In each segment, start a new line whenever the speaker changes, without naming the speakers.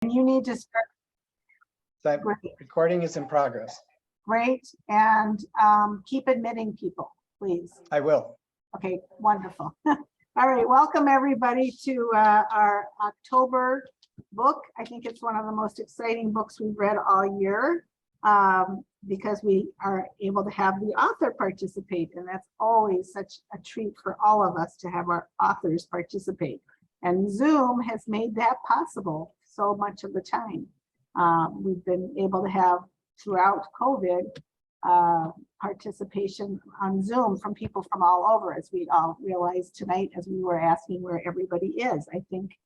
And you need to start.
That recording is in progress.
Great. And keep admitting people, please.
I will.
Okay, wonderful. All right, welcome everybody to our October book. I think it's one of the most exciting books we've read all year because we are able to have the author participate, and that's always such a treat for all of us to have our authors participate. And Zoom has made that possible so much of the time. We've been able to have throughout COVID participation on Zoom from people from all over, as we all realized tonight as we were asking where everybody is. I think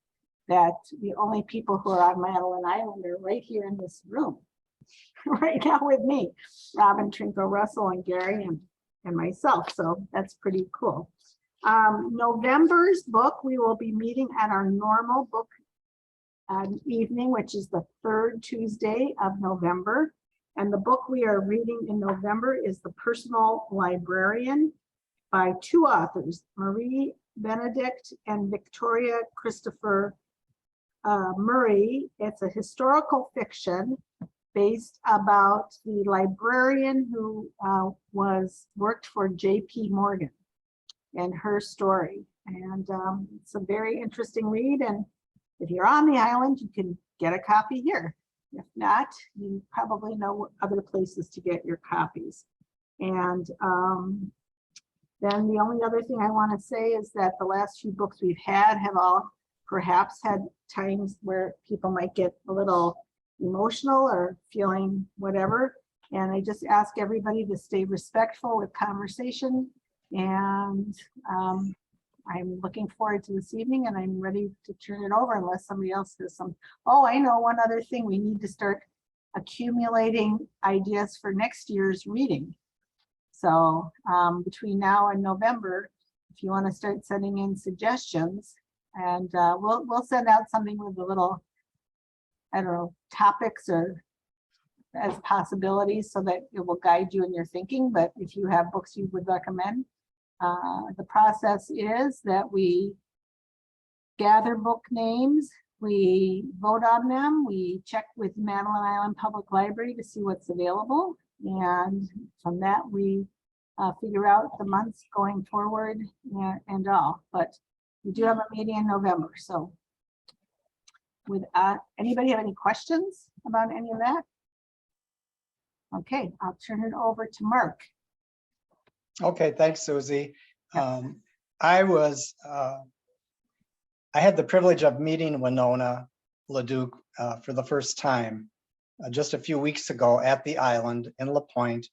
that the only people who are on Madeline Island are right here in this room right now with me, Robin, Trinko, Russell, and Gary, and myself. So that's pretty cool. November's book, we will be meeting at our normal book evening, which is the third Tuesday of November. And the book we are reading in November is The Personal Librarian by two authors, Marie Benedict and Victoria Christopher Murray. It's a historical fiction based about the librarian who worked for J.P. Morgan and her story. And it's a very interesting read. And if you're on the island, you can get a copy here. If not, you probably know other places to get your copies. And then the only other thing I want to say is that the last few books we've had have all perhaps had times where people might get a little emotional or feeling whatever. And I just ask everybody to stay respectful with conversation. And I'm looking forward to this evening, and I'm ready to turn it over unless somebody else has some. Oh, I know one other thing. We need to start accumulating ideas for next year's reading. So between now and November, if you want to start sending in suggestions, and we'll send out something with a little, I don't know, topics or as possibilities so that it will guide you in your thinking. But if you have books you would recommend, the process is that we gather book names, we vote on them, we check with Madeline Island Public Library to see what's available, and from that we figure out the months going forward and all. But we do have a meeting in November. So with anybody have any questions about any of that? Okay, I'll turn it over to Mark.
Okay, thanks, Susie. I had the privilege of meeting Winona LaDuke for the first time just a few weeks ago at the island in Pointe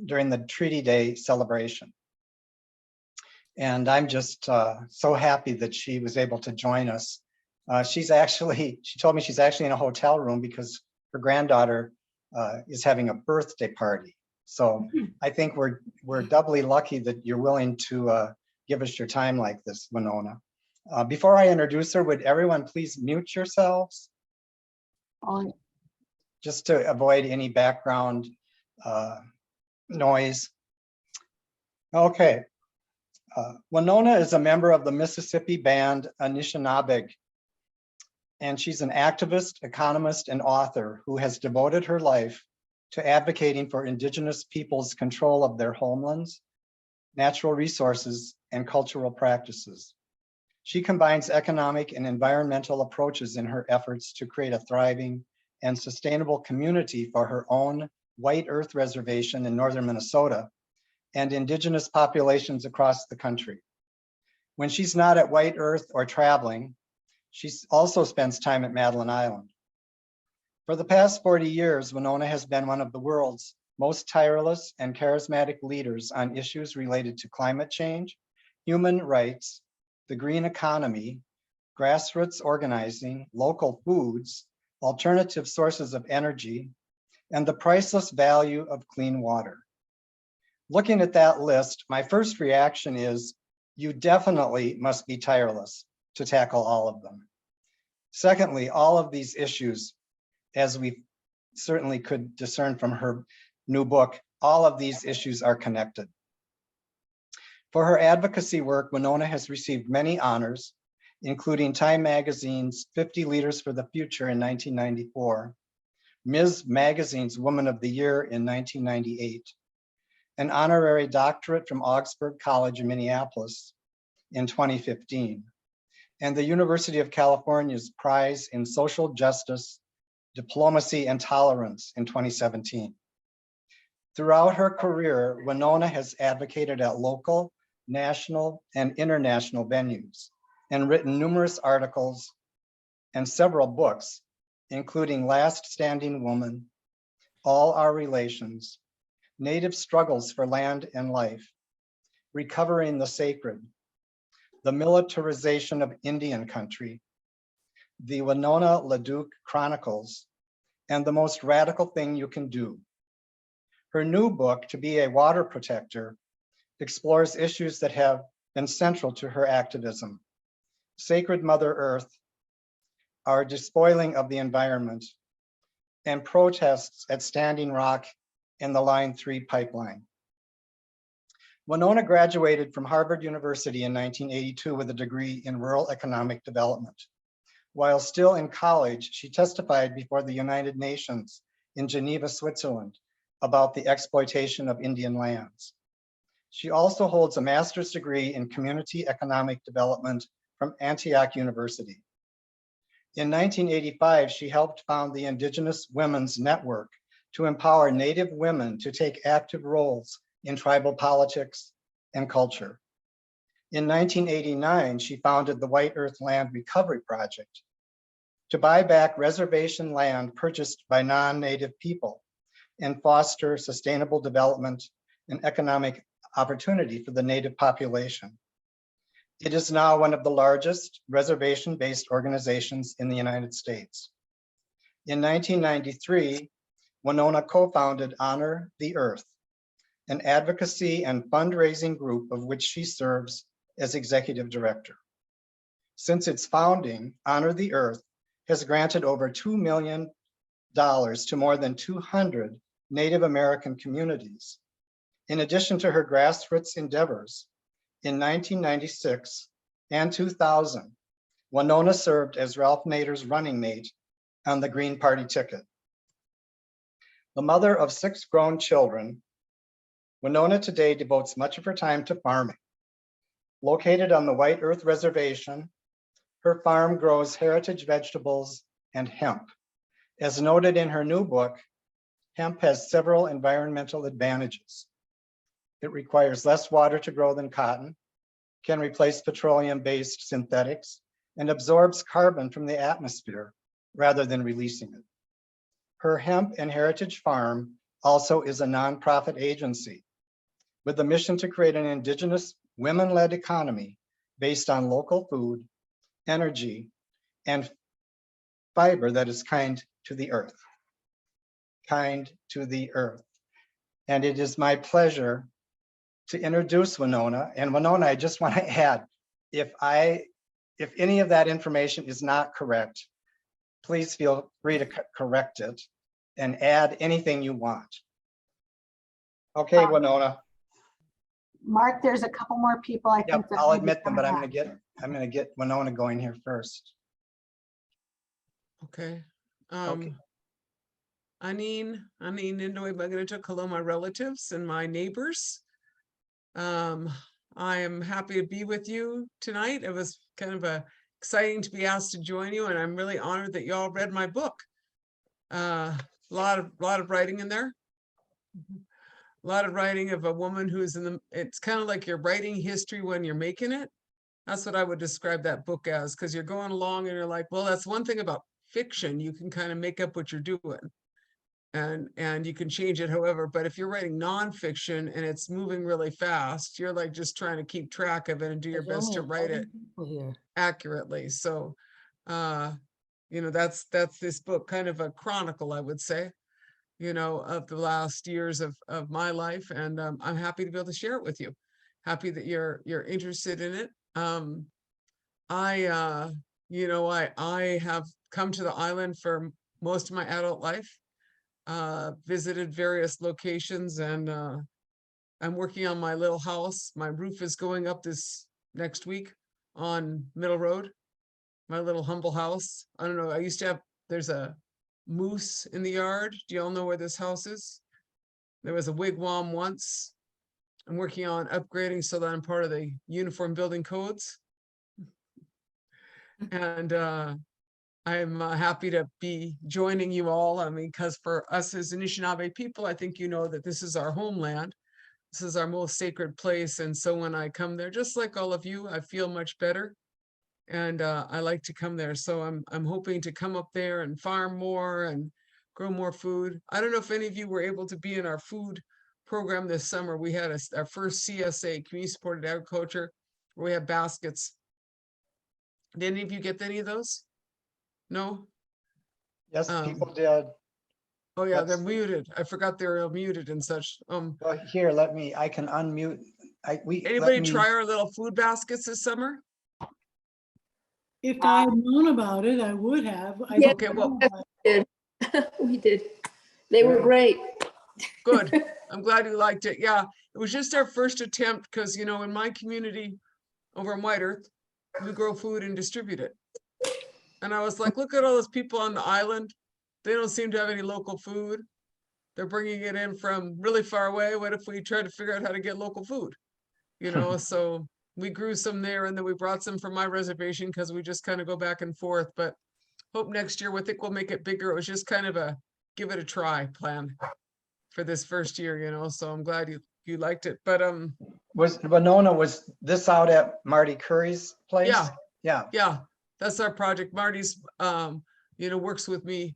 during the Treaty Day celebration. And I'm just so happy that she was able to join us. She told me she's actually in a hotel room because her granddaughter is having a birthday party. So I think we're doubly lucky that you're willing to give us your time like this, Winona. Before I introduce her, would everyone please mute yourselves? Just to avoid any background noise. Okay. Winona is a member of the Mississippi band Anishinaabe, and she's an activist, economist, and author who has devoted her life to advocating for Indigenous peoples' control of their homelands, natural resources, and cultural practices. She combines economic and environmental approaches in her efforts to create a thriving and sustainable community for her own White Earth Reservation in northern Minnesota and Indigenous populations across the country. When she's not at White Earth or traveling, she also spends time at Madeline Island. For the past 40 years, Winona has been one of the world's most tireless and charismatic leaders on issues related to climate change, human rights, the green economy, grassroots organizing, local foods, alternative sources of energy, and the priceless value of clean water. Looking at that list, my first reaction is you definitely must be tireless to tackle all of them. Secondly, all of these issues, as we certainly could discern from her new book, all of these issues are connected. For her advocacy work, Winona has received many honors, including Time Magazine's 50 Leaders for the Future in 1994, Ms. Magazine's Woman of the Year in 1998, an honorary doctorate from Augsburg College in Minneapolis in 2015, and the University of California's Prize in Social Justice, Diplomacy, and Tolerance in 2017. Throughout her career, Winona has advocated at local, national, and international venues and written numerous articles and several books, including Last Standing Woman, All Our Relations, Native Struggles for Land and Life, Recovering the Sacred, The Militarization of Indian Country, The Winona LaDuke Chronicles, and The Most Radical Thing You Can Do. Her new book, To Be a Water Protector, explores issues that have been central to her activism: Sacred Mother Earth, our despoiling of the environment, and protests at Standing Rock and the Line 3 pipeline. Winona graduated from Harvard University in 1982 with a degree in rural economic development. While still in college, she testified before the United Nations in Geneva, Switzerland, about the exploitation of Indian lands. She also holds a master's degree in community economic development from Antioch University. In 1985, she helped found the Indigenous Women's Network to empower Native women to take active roles in tribal politics and culture. In 1989, she founded the White Earth Land Recovery Project to buy back reservation land purchased by non-Native people and foster sustainable development and economic opportunity for the Native population. It is now one of the largest reservation-based organizations in the United States. In 1993, Winona co-founded Honor the Earth, an advocacy and fundraising group of which she serves as executive director. Since its founding, Honor the Earth has granted over $2 million to more than 200 Native American communities. In addition to her grassroots endeavors, in 1996 and 2000, Winona served as Ralph Nader's running mate on the Green Party ticket. The mother of 6 grown children, Winona today devotes much of her time to farming. Located on the White Earth Reservation, her farm grows heritage vegetables and hemp. As noted in her new book, hemp has several environmental advantages. It requires less water to grow than cotton, can replace petroleum-based synthetics, and absorbs carbon from the atmosphere rather than releasing it. Her hemp and heritage farm also is a nonprofit agency with the mission to create an Indigenous women-led economy based on local food, energy, and fiber that is kind to the earth. Kind to the earth. And it is my pleasure to introduce Winona. And Winona, I just want to add, if any of that information is not correct, please feel free to correct it and add anything you want. Okay, Winona.
Mark, there's a couple more people I think.
Yep,
that
I'll
may be
admit them, but I'm
coming
gonna get Winona going here first.
Okay.
Okay.
Anine Nindoy Baganatuk, hello, my relatives and my neighbors. I am happy to be with you tonight. It was kind of exciting to be asked to join you, and I'm really honored that you all read my book. A lot of writing in there. A lot of writing of a woman who's it's kind of like you're writing history when you're making it. That's what I would describe that book as, because you're going along and you're like, well, that's one thing about fiction. You can kind of make up what you're doing and you can change it however, but if you're writing nonfiction and it's moving really fast, you're like just trying to keep track of it and do your best to write it accurately. So, that's this book, kind of a chronicle, I would say, of the last years of my life. And I'm happy to be able to share it with you. Happy that you're interested in it. I have come to the island for most of my adult life, visited various locations, and I'm working on my little house. My roof is going up this next week on Middle Road. my little humble house. I don't know, I used to have, there's a moose in the yard. Do you all know where this house is? There was a wigwam once. I'm working on upgrading so that I'm part of the uniform building codes. And I'm happy to be joining you all. I mean, because for us as Anishinaabe people, I think you know that this is our homeland. This is our most sacred place. And so when I come there, just like all of you, I feel much better. And I like to come there. So I'm hoping to come up there and farm more and grow more food. I don't know if any of you were able to be in our food program this summer. We had our first CSA, Community Supported Agriculture, where we have baskets. Did any of you get any of those? No?
Yes,
Um,
people did.
Oh yeah, they're
Let's-
muted. I forgot they were muted and such.
Well, here, I can unmute. Let
Anybody
me-
try our little food baskets this summer?
If I had known about it, I would have. I
Yeah.
don't
Okay, well,
know.
We did. They were
Yeah.
great.
good. I'm glad you liked it. Yeah, it was just our first attempt because, you know, in my community over in White Earth, we grow food and distribute it. And I was like, look at all those people on the island. They don't seem to have any local food. They're bringing it in from really far away. What if we try to figure out how to get local food? You know, so we grew some there and then we brought some from my reservation because we just kind of go back and forth. But hope next year we think we'll make it bigger. It was just kind of a give it a try plan for this first year, you know. So I'm glad you liked it. But
Was Winona, was this out at Marty Curry's place?
Yeah.
Yeah.
yeah, that's our project. Marty's you know, works with me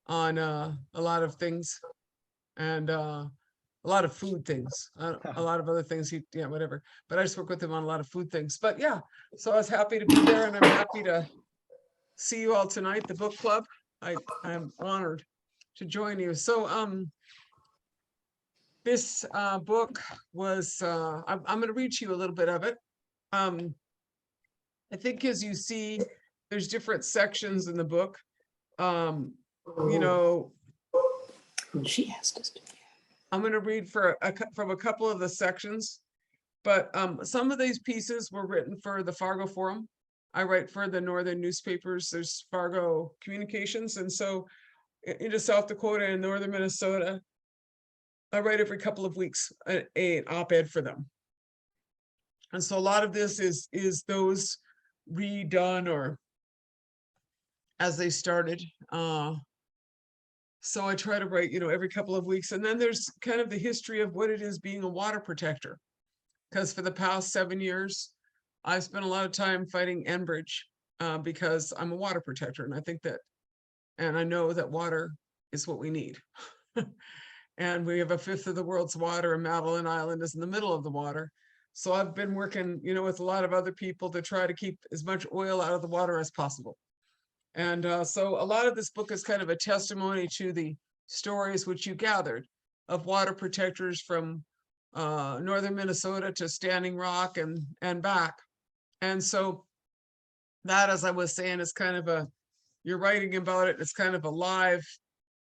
on a lot of things and a lot of food things, a lot of other things. Yeah, whatever. But I just work with him on a lot of food things. But yeah, so I was happy to be there and I'm happy to see you all tonight, the book club. I'm honored to join you. So this book was I'm going to read to you a little bit of it. I think as you see, there's different sections in the book. You know,
She asked us to.
I'm going to read from a couple of the sections, but some of these pieces were written for the Fargo Forum. I write for the Northern newspapers. There's Fargo Communications. And so into South Dakota and Northern Minnesota, I write every couple of weeks an op-ed for them. And so a lot of this is those redone or as they started. So I try to write, you know, every couple of weeks. And then there's kind of the history of what it is being a water protector. Because for the past 7 years, I've spent a lot of time fighting Enbridge because I'm a water protector. And I think that, and I know that water is what we need. And we have a fifth of the world's water and Madeline Island is in the middle of the water. So I've been working, you know, with a lot of other people to try to keep as much oil out of the water as possible. And so a lot of this book is kind of a testimony to the stories which you gathered of water protectors from northern Minnesota to Standing Rock and back. And so that, as I was saying, is kind of you're writing about it. It's kind of a live,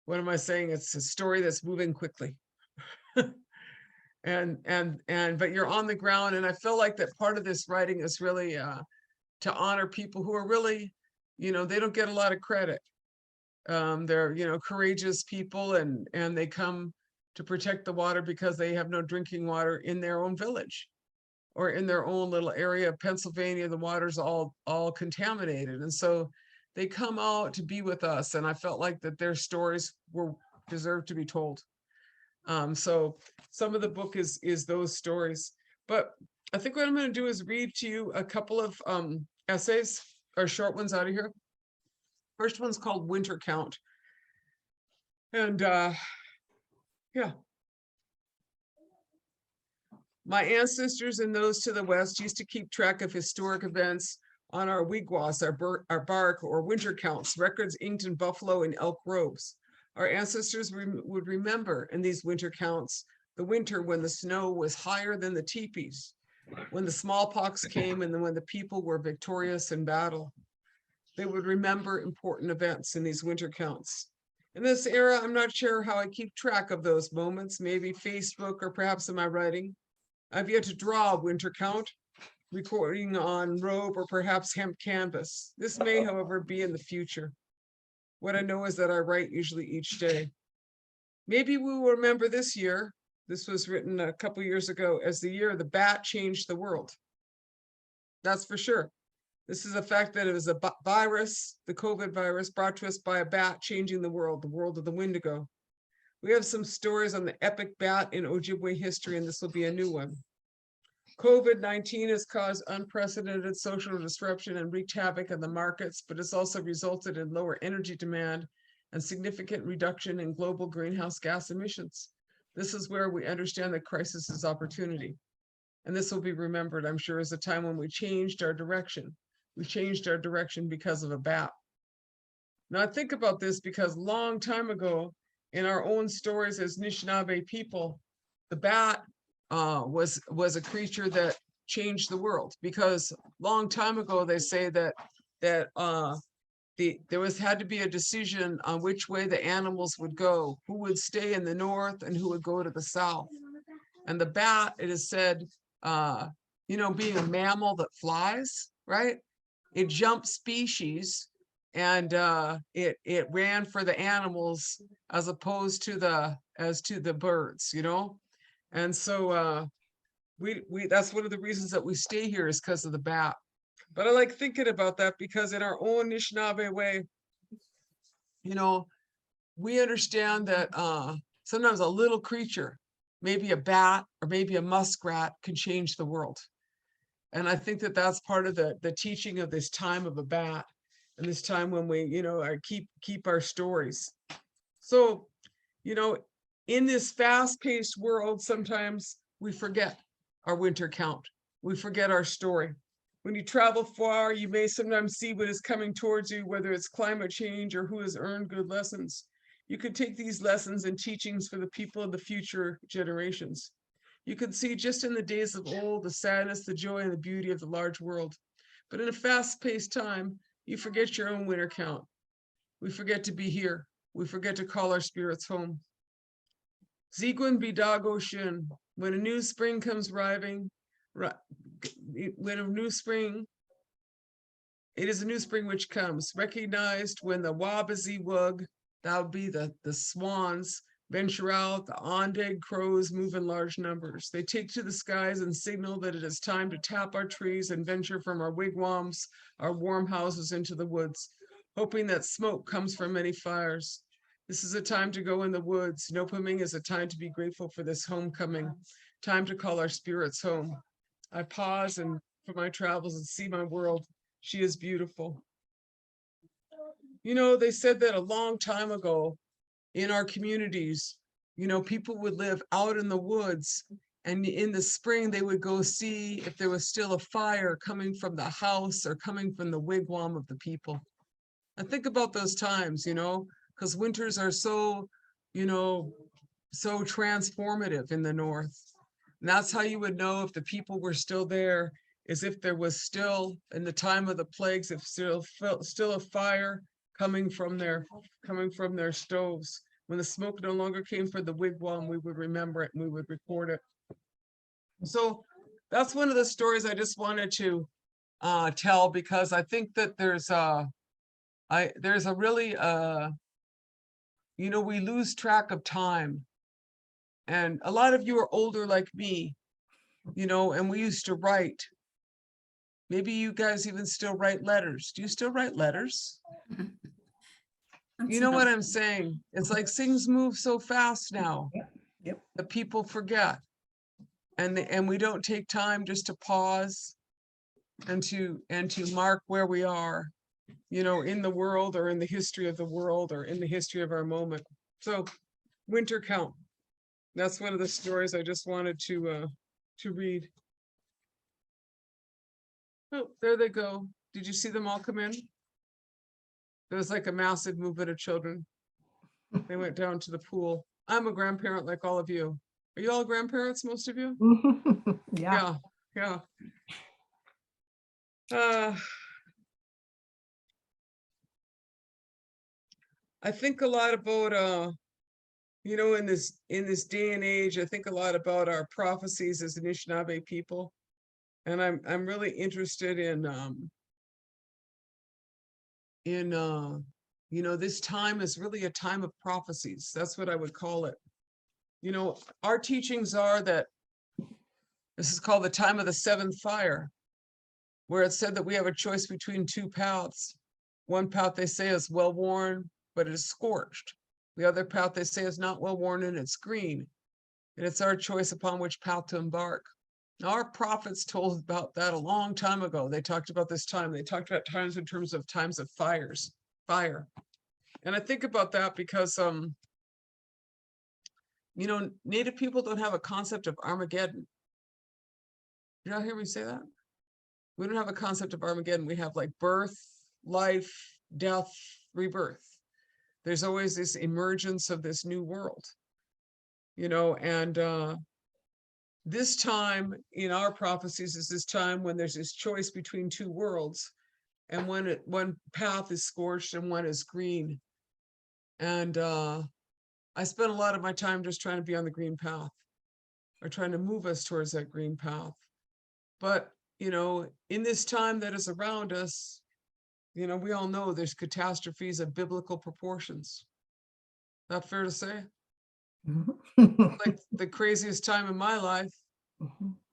what am I saying? It's a story that's moving quickly. But you're on the ground. And I feel like that part of this writing is really to honor people who are really, you know, they don't get a lot of credit. They're, you know, courageous people and they come to protect the water because they have no drinking water in their own village or in their own little area of Pennsylvania. The water's all contaminated. And so they come out to be with us. And I felt like that their stories deserved to be told. So some of the book is those stories, but I think what I'm going to do is read to you a couple of essays or short ones out of here. First one's called Winter Count. And yeah. My ancestors and those to the west used to keep track of historic events on our wigwas, our bark or winter counts, records inked in buffalo and elk robes. Our ancestors would remember in these winter counts the winter when the snow was higher than the teepees, when the smallpox came and then when the people were victorious in battle. They would remember important events in these winter counts. In this era, I'm not sure how I keep track of those moments, maybe Facebook or perhaps in my writing. I've yet to draw a winter count, recording on robe or perhaps hemp canvas. This may, however, be in the future. What I know is that I write usually each day. Maybe we will remember this year, this was written a couple years ago, as the year the bat changed the world. That's for sure. This is a fact that it was a virus, the COVID virus, brought to us by a bat changing the world of the Wiindigoo. We have some stories on the epic bat in Ojibwe history, and this will be a new one. COVID-19 has caused unprecedented social disruption and wreaked havoc in the markets, but it's also resulted in lower energy demand and significant reduction in global greenhouse gas emissions. This is where we understand that crisis is opportunity. And this will be remembered, I'm sure, as a time when we changed our direction. We changed our direction because of a bat. Now I think about this because a long time ago, in our own stories as Anishinaabe people, the bat was a creature that changed the world, because long time ago they say that there had to be a decision on which way the animals would go, who would stay in the north and who would go to the south. And the bat, it is said, being a mammal that flies, right? It jumped species, and it ran for the animals as opposed to the birds, And so we that's one of the reasons that we stay here, is because of the bat. But I like thinking about that because in our own Anishinaabe way, we understand that sometimes a little creature, maybe a bat or maybe a muskrat, can change the world. And I think that that's part of the teaching of this time of a bat, and this time when we, keep our stories. So, in this fast-paced world, sometimes we forget our winter count. We forget our story. When you travel far, you may sometimes see what is coming towards you, whether it's climate change or who has earned good lessons. You could take these lessons and teachings for the people of the future generations. You could see just in the days of old the sadness, the joy, and the beauty of the large world. But in a fast-paced time, you forget your own winter count. We forget to be here. We forget to call our spirits home. Zigwin bidago shin, when a new spring comes arriving, when a new spring, it is a new spring which comes, recognized when the wabazi wug, that would be the swans, venture out, the ondag crows move in large numbers. They take to the skies and signal that it is time to tap our trees and venture from our wigwams, our warm houses, into the woods, hoping that smoke comes from many fires. This is a time to go in the woods. Nopaming is a time to be grateful for this homecoming, time to call our spirits home. I pause and for my travels and see my world. She is beautiful. They said that a long time ago in our communities, people would live out in the woods, and in the spring they would go see if there was still a fire coming from the house or coming from the wigwam of the people. And think about those times, because winters are so, so transformative in the north. And that's how you would know if the people were still there, is if there was still, in the time of the plagues, if still a fire coming from their stoves. When the smoke no longer came from the wigwam, we would remember it and we would record it. So that's one of the stories I just wanted to tell, because I think that there's a really we lose track of time. And a lot of you are older like me, and we used to write. Maybe you guys even still write letters. Do you still write letters? You know what I'm saying? It's like things move so fast now.
Yep.
That people forget. And we don't take time just to pause and to mark where we are, in the world, or in the history of the world, or in the history of our moment. So winter count. That's one of the stories I just wanted to read. Oh, there they go. Did you see them all come in? There was like a massive movement of children. They went down to the pool. I'm a grandparent like all of you. Are you all grandparents, most of you?
Yeah.
Yeah. I think a lot about in this day and age, I think a lot about our prophecies as Anishinaabe people. And I'm really interested in you know, this time is really a time of prophecies. That's what I would call it. You know, our teachings are that this is called the time of the seventh fire, where it said that we have a choice between two paths. One path they say is well worn, but it is scorched. The other path they say is not well worn and it's green. And it's our choice upon which path to embark. Now, our prophets told about that a long time ago. They talked about this time. They talked about times in terms of times of fire. And I think about that because, you know, Native people don't have a concept of Armageddon. Did y'all hear me say that? We don't have a concept of Armageddon. We have like birth, life, death, rebirth. There's always this emergence of this new world, you know, and this time in our prophecies is this time when there's this choice between two worlds, and when one path is scorched and one is green. And I spent a lot of my time just trying to be on the green path, or trying to move us towards that green path. But, you know, in this time that is around us, you know, we all know there's catastrophes of biblical proportions. Not fair to say? Like the craziest time in my life,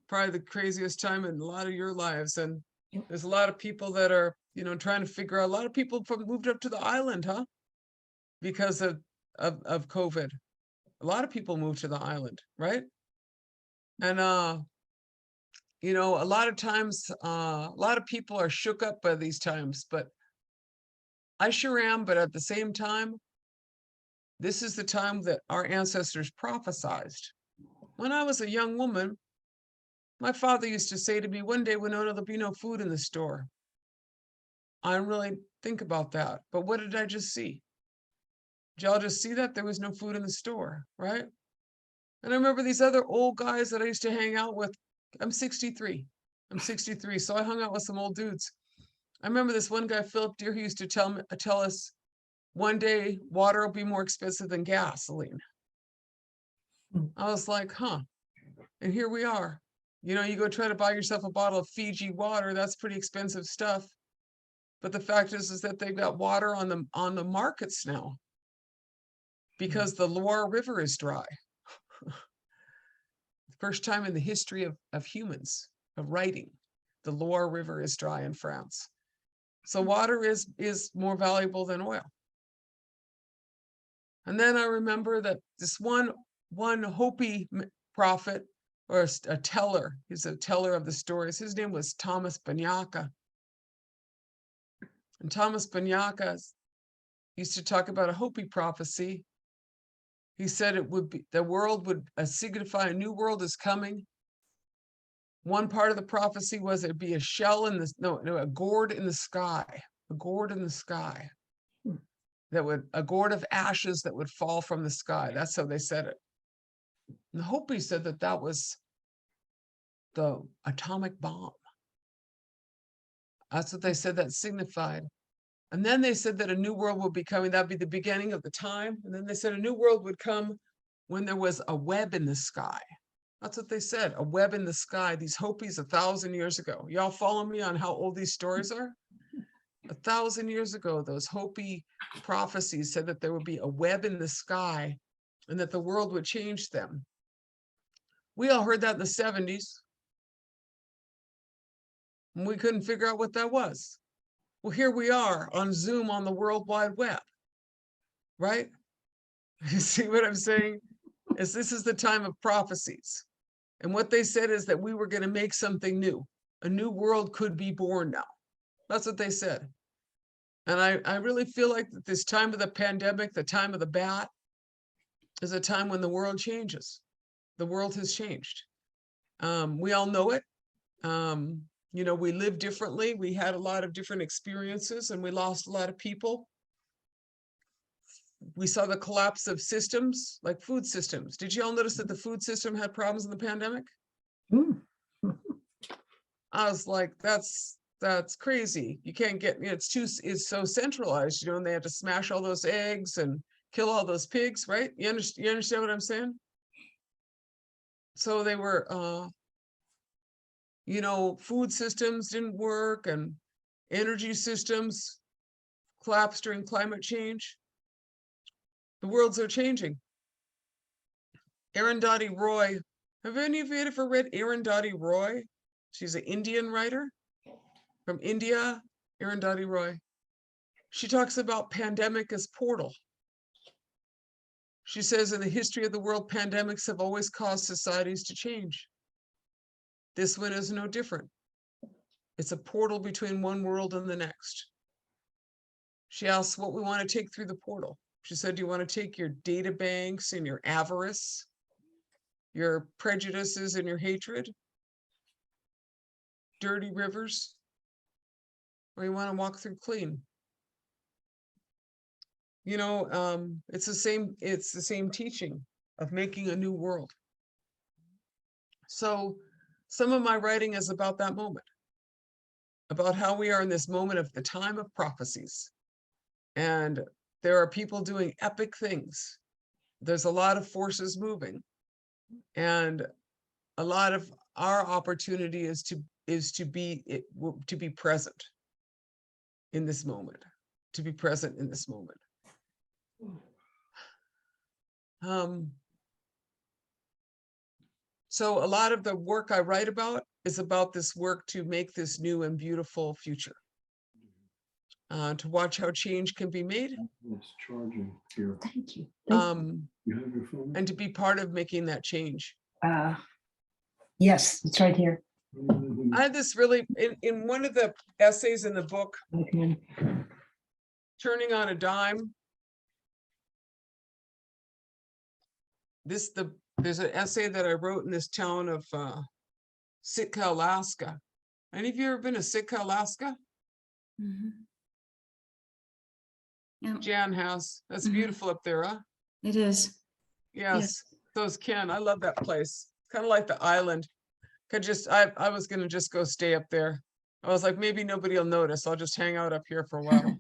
probably the craziest time in a lot of your lives. And
Yep.
there's a lot of people that are, you know, trying to figure out, a lot of people moved up to the island, huh? Because of COVID. A lot of people moved to the island, right? And you know, a lot of times, a lot of people are shook up by these times, but I sure am. But at the same time, this is the time that our ancestors prophesied. When I was a young woman, my father used to say to me, one day, Winona, there'll be no food in the store. I didn't really think about that. But what did I just see? Did y'all just see that? There was no food in the store, right? And I remember these other old guys that I used to hang out with. I'm 63. So I hung out with some old dudes. I remember this one guy, Philip Deere, who used to tell us one day water will be more expensive than gasoline. I was like, huh. And here we are. You know, you go try to buy yourself a bottle of Fiji water, that's pretty expensive stuff. But the fact is that they've got water on the markets now because the Loire River is dry. First time in the history of humans, of writing, the Loire River is dry in France. So water is more valuable than oil. And then I remember that this one Hopi prophet, or a teller, he's a teller of the stories. His name was Thomas Banyaka. And Thomas Banyaka used to talk about a Hopi prophecy. He said it would be, the world would signify a new world is coming. One part of the prophecy was there'd be a shell in the, no, a gourd in the sky, a gourd in the sky. A gourd of ashes that would fall from the sky. That's how they said it. And the Hopi said that that was the atomic bomb. That's what they said that signified. And then they said that a new world would be coming. That'd be the beginning of the time. And then they said a new world would come when there was a web in the sky. That's what they said, a web in the sky. These Hopis 1,000 years ago. Y'all follow me on how old these stories are? 1,000 years ago, those Hopi prophecies said that there would be a web in the sky and that the world would change them. We all heard that in the 70s. And we couldn't figure out what that was. Well, here we are on Zoom on the World Wide Web, right? You see what I'm saying? This is the time of prophecies. And what they said is that we were going to make something new. A new world could be born now. That's what they said. And I really feel like that this time of the pandemic, the time of the bat, is a time when the world changes. The world has changed. We all know it. You know, we live differently. We had a lot of different experiences and we lost a lot of people. We saw the collapse of systems, like food systems. Did you all notice that the food system had problems in the pandemic? I was like, that's crazy. You can't get, you know, it's so centralized, you know, and they had to smash all those eggs and kill all those pigs, right? You understand what I'm saying? So they were, you know, food systems didn't work and energy systems collapsed during climate change. The worlds are changing. Arundhati Roy. Have any of you ever read Arundhati Roy? She's an Indian writer from India, Arundhati Roy. She talks about pandemic as portal. She says in the history of the world, pandemics have always caused societies to change. This one is no different. It's a portal between one world and the next. She asks what we want to take through the portal. She said, do you want to take your data banks and your avarice, your prejudices and your hatred, dirty rivers, or you want to walk through clean? You know, it's the same teaching of making a new world. So some of my writing is about that moment, about how we are in this moment of the time of prophecies. And there are people doing epic things. There's a lot of forces moving. And a lot of our opportunity is to be present in this moment, to be present in this moment. So a lot of the work I write about is about this work to make this new and beautiful future. To watch how change can be made.
It's charging here.
Thank you.
You have your phone?
And to be part of making that change.
Yes, it's right here.
I had this really, in one of the essays in the book,
Okay.
Turning on a Dime, there's an essay that I wrote in this town of Sitka, Alaska. Any of you ever been to Sitka, Alaska?
Yeah,
Jan has. That's
Mhm.
beautiful up there, huh?
it is.
Yes. So is Ken. I love that place. Kind of like the island. I was gonna just go stay up there. I was like, maybe nobody will notice. I'll just hang out up here for a while.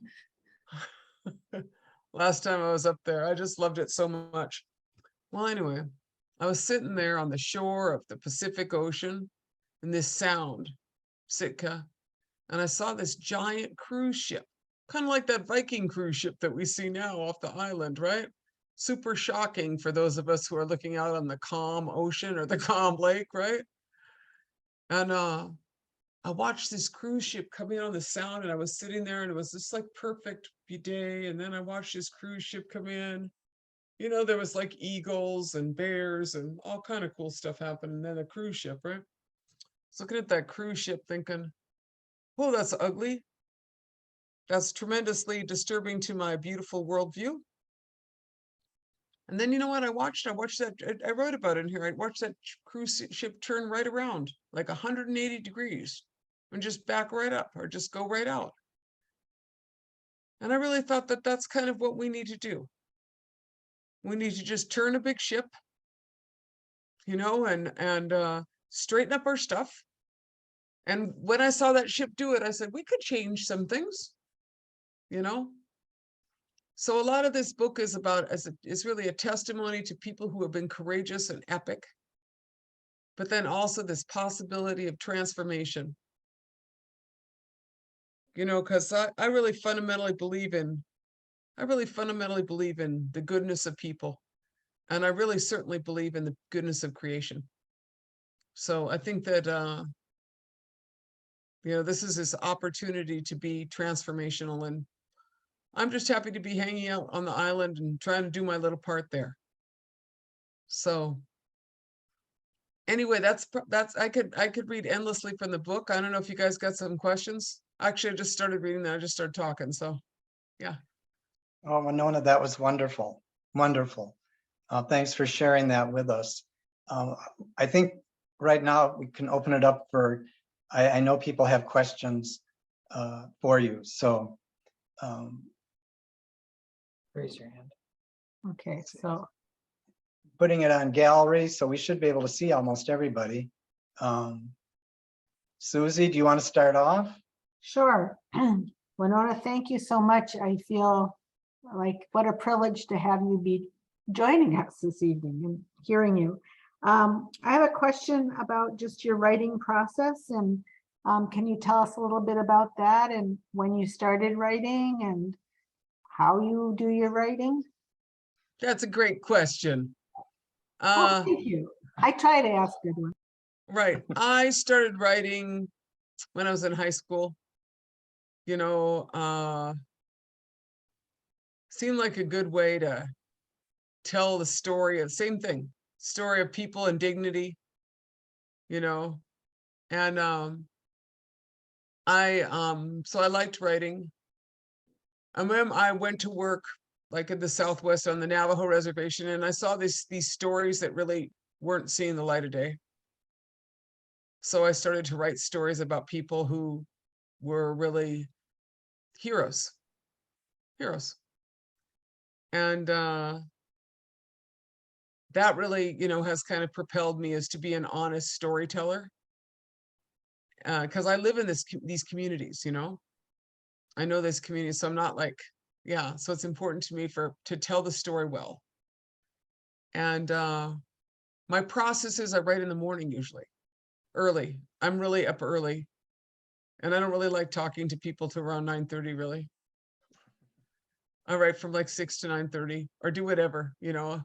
Last time I was up there, I just loved it so much. Well, anyway, I was sitting there on the shore of the Pacific Ocean in this sound, Sitka, and I saw this giant cruise ship, kind of like that Viking cruise ship that we see now off the island, right? Super shocking for those of us who are looking out on the calm ocean or the calm lake, right? And I watched this cruise ship coming on the sound, and I was sitting there, and it was just like perfect day. And then I watched this cruise ship come in. You know, there was like eagles and bears and all kind of cool stuff happening. And then a cruise ship, right? I was looking at that cruise ship thinking, oh, that's ugly. That's tremendously disturbing to my beautiful worldview. And then you know what I watched? I wrote about it in here. I watched that cruise ship turn right around, like 180 degrees, and just back right up or just go right out. And I really thought that that's kind of what we need to do. We need to just turn a big ship, you know, and straighten up our stuff. And when I saw that ship do it, I said, we could change some things, you know. So a lot of this book is about, is really a testimony to people who have been courageous and epic, but then also this possibility of transformation. You know, because I really fundamentally believe in the goodness of people. And I really certainly believe in the goodness of creation. So I think that, you know, this is this opportunity to be transformational, and I'm just happy to be hanging out on the island and trying to do my little part there. So anyway, that's I could read endlessly from the book. I don't know if you guys got some questions. Actually, I just started reading that. I just started talking. So yeah.
Oh, Winona, that was wonderful. Wonderful. Thanks for sharing that with us. I think right now we can open it up for, I know people have questions for you. So raise your hand.
Okay, so
Putting it on gallery, so we should be able to see almost everybody. Susie, do you want to start off?
sure. Winona, thank you so much. I feel like what a privilege to have you be joining us this evening and hearing you. I have a question about just your writing process, and can you tell us a little bit about that and when you started writing and how you do your writing?
That's a great question.
Oh, thank you. I try to ask good ones.
Right. I started writing when I was in high school. You know, seemed like a good way to tell the story of same thing, story of people and dignity, you know. And so I liked writing. And when I went to work like in the Southwest on the Navajo reservation, and I saw these stories that really weren't seeing the light of day. So I started to write stories about people who were really heroes. And that really, you know, has kind of propelled me as to be an honest storyteller. Because I live in these communities, you know. I know this community, so I'm not like, yeah. So it's important to me to tell the story well. And my process is I write in the morning usually, early. I'm really up early, and I don't really like talking to people till around 9:30. Really, I write from like 6 to 9:30, or do whatever, you know.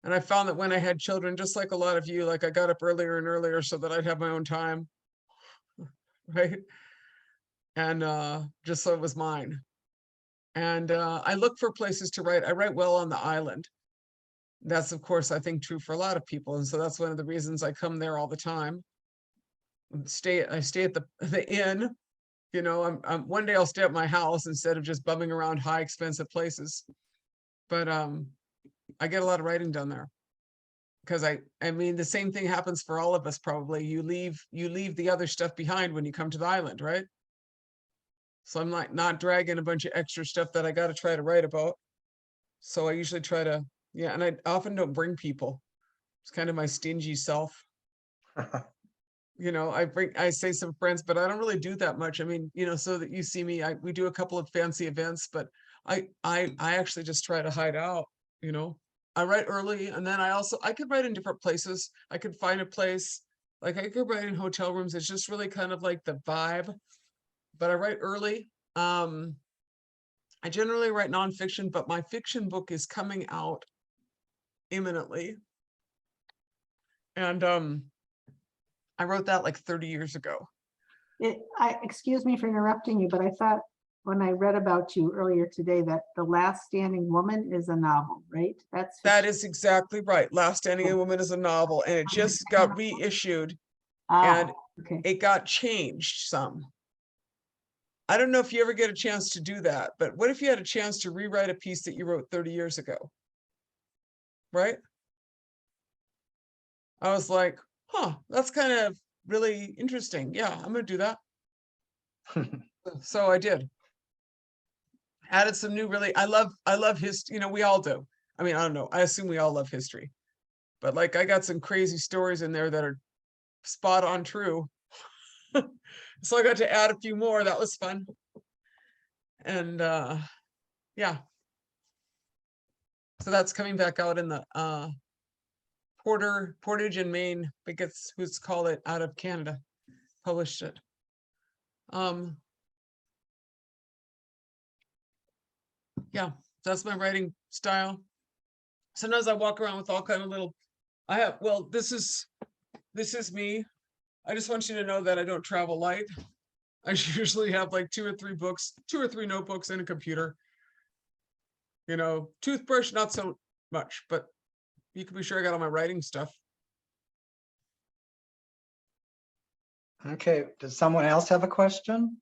And I found that when I had children, just like a lot of you, like I got up earlier and earlier so that I'd have my own time, right? And just so it was mine. And I look for places to write. I write well on the island. That's, of course, I think true for a lot of people. And so that's one of the reasons I come there all the time. I stay at the inn. You know, one day I'll stay at my house instead of just bumming around high expensive places. But I get a lot of writing done there. Because I mean, the same thing happens for all of us probably. You leave the other stuff behind when you come to the island, right? So I'm like not dragging a bunch of extra stuff that I got to try to write about. So I usually try to, yeah, and I often don't bring people. It's kind of my stingy self. You know, I say some friends, but I don't really do that much. I mean, you know, so that you see me, we do a couple of fancy events, but I actually just try to hide out, you know. I write early, and then I could write in different places. I could find a place, like I could write in hotel rooms. It's just really kind of like the vibe. But I write early. I generally write nonfiction, but my fiction book is coming out imminently. And I wrote that like 30 years ago.
Excuse me for interrupting you, but I thought when I read about you earlier today that The Last Standing Woman is a novel, right?
That is exactly right. Last Standing Woman is a novel, and it just got reissued, and
okay.
it got changed some. I don't know if you ever get a chance to do that, but what if you had a chance to rewrite a piece that you wrote 30 years ago? Right? I was like, huh, that's kind of really interesting. Yeah, I'm gonna do that. So I did. Added some new I love history, you know, we all do. I mean, I don't know. I assume we all love history. But like I got some crazy stories in there that are spot on true. So I got to add a few more. That was fun. And yeah. So that's coming back out in the Portage in Maine. I think it's who's called it out of Canada. Published it. Yeah, that's my writing style. Sometimes I walk around with all kind of little, this is me. I just want you to know that I don't travel light. I usually have like 2 or 3 books, 2 or 3 notebooks and a computer. You know, toothbrush, not so much, but you can be sure I got all my writing stuff.
Okay, does someone else have a question?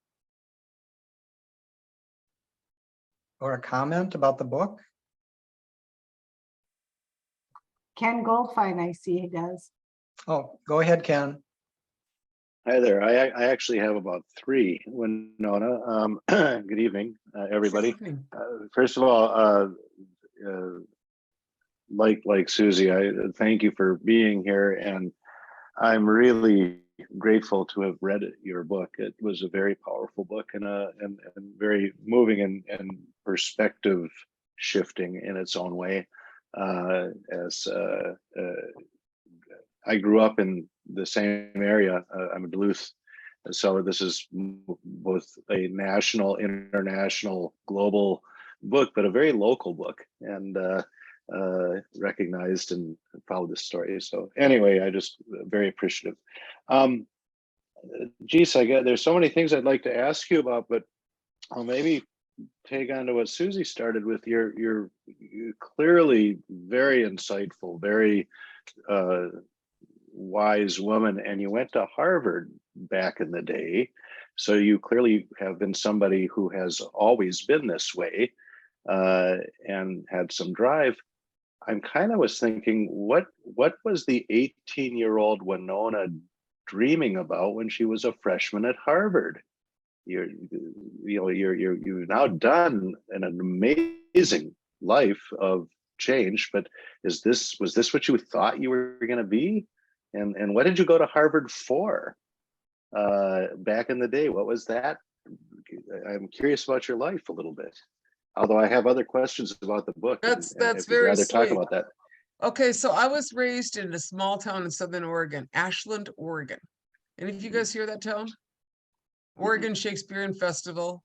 Or a comment about the book?
Ken Goldfine, I see he does.
Oh, go ahead, Ken.
Hi there. I actually have about 3, Winona. Good evening, everybody.
Good evening.
First of all, like Susie, I thank you for being here, and I'm really grateful to have read your book. It was a very powerful book and very moving and perspective shifting in its own way. As I grew up in the same area. I'm in Duluth. So this is both a national, international, global book, but a very local book, and recognized and followed this story. So anyway, I just very appreciative. Geez, I get there's so many things I'd like to ask you about, but I'll maybe take on to what Susie started with. You're clearly very insightful, very wise woman, and you went to Harvard back in the day. So you clearly have been somebody who has always been this way and had some drive. I'm kind of was thinking, what was the 18-year-old Winona dreaming about when she was a freshman at Harvard? You've now done an amazing life of change, but was this what you thought you were going to be? And what did you go to Harvard for back in the day? What was that? I'm curious about your life a little bit. Although I have other questions about the book.
That's
if you'd
very
rather talk
sweet.
about that.
Okay, so I was raised in a small town in Southern Oregon, Ashland, Oregon. And if you guys hear that town, Oregon Shakespearean Festival,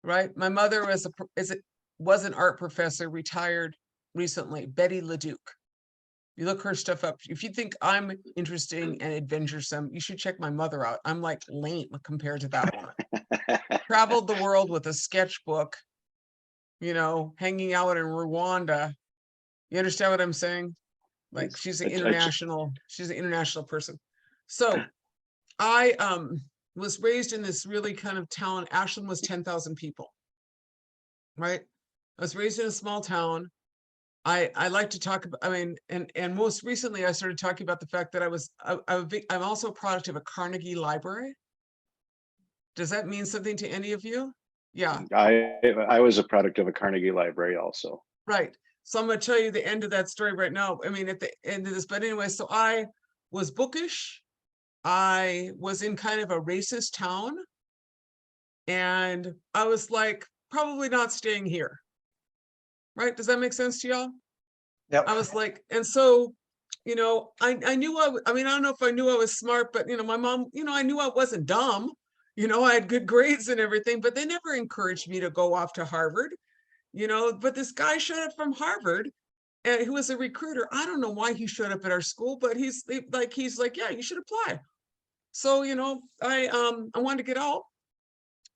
right? My mother was an art professor, retired recently, Betty LaDuke. You look her stuff up. If you think I'm interesting and adventuresome, you should check my mother out. I'm like lame compared to that woman. Traveled the world with a sketchbook, hanging out in Rwanda. You understand what I'm saying? Like she's an international person. So I was raised in this really kind of town. Ashland was 10,000 people, right? I was raised in a small town. I like to talk about, and most recently I started talking about the fact that I'm also a product of a Carnegie library. Does that mean something to any of you? Yeah.
I was a product of a Carnegie library also.
Right. So I'm going to tell you the end of that story right now. At the end of this, but anyway, so I was bookish. I was in kind of a racist town. And I was like, probably not staying here. Right? Does that make sense to y'all?
Yep.
I was like, and so, I knew I don't know if I knew I was smart, but, my mom, I knew I wasn't dumb. I had good grades and everything, but they never encouraged me to go off to Harvard, but this guy showed up from Harvard and who was a recruiter. I don't know why he showed up at our school, but he's like, yeah, you should apply. So, I wanted to get out.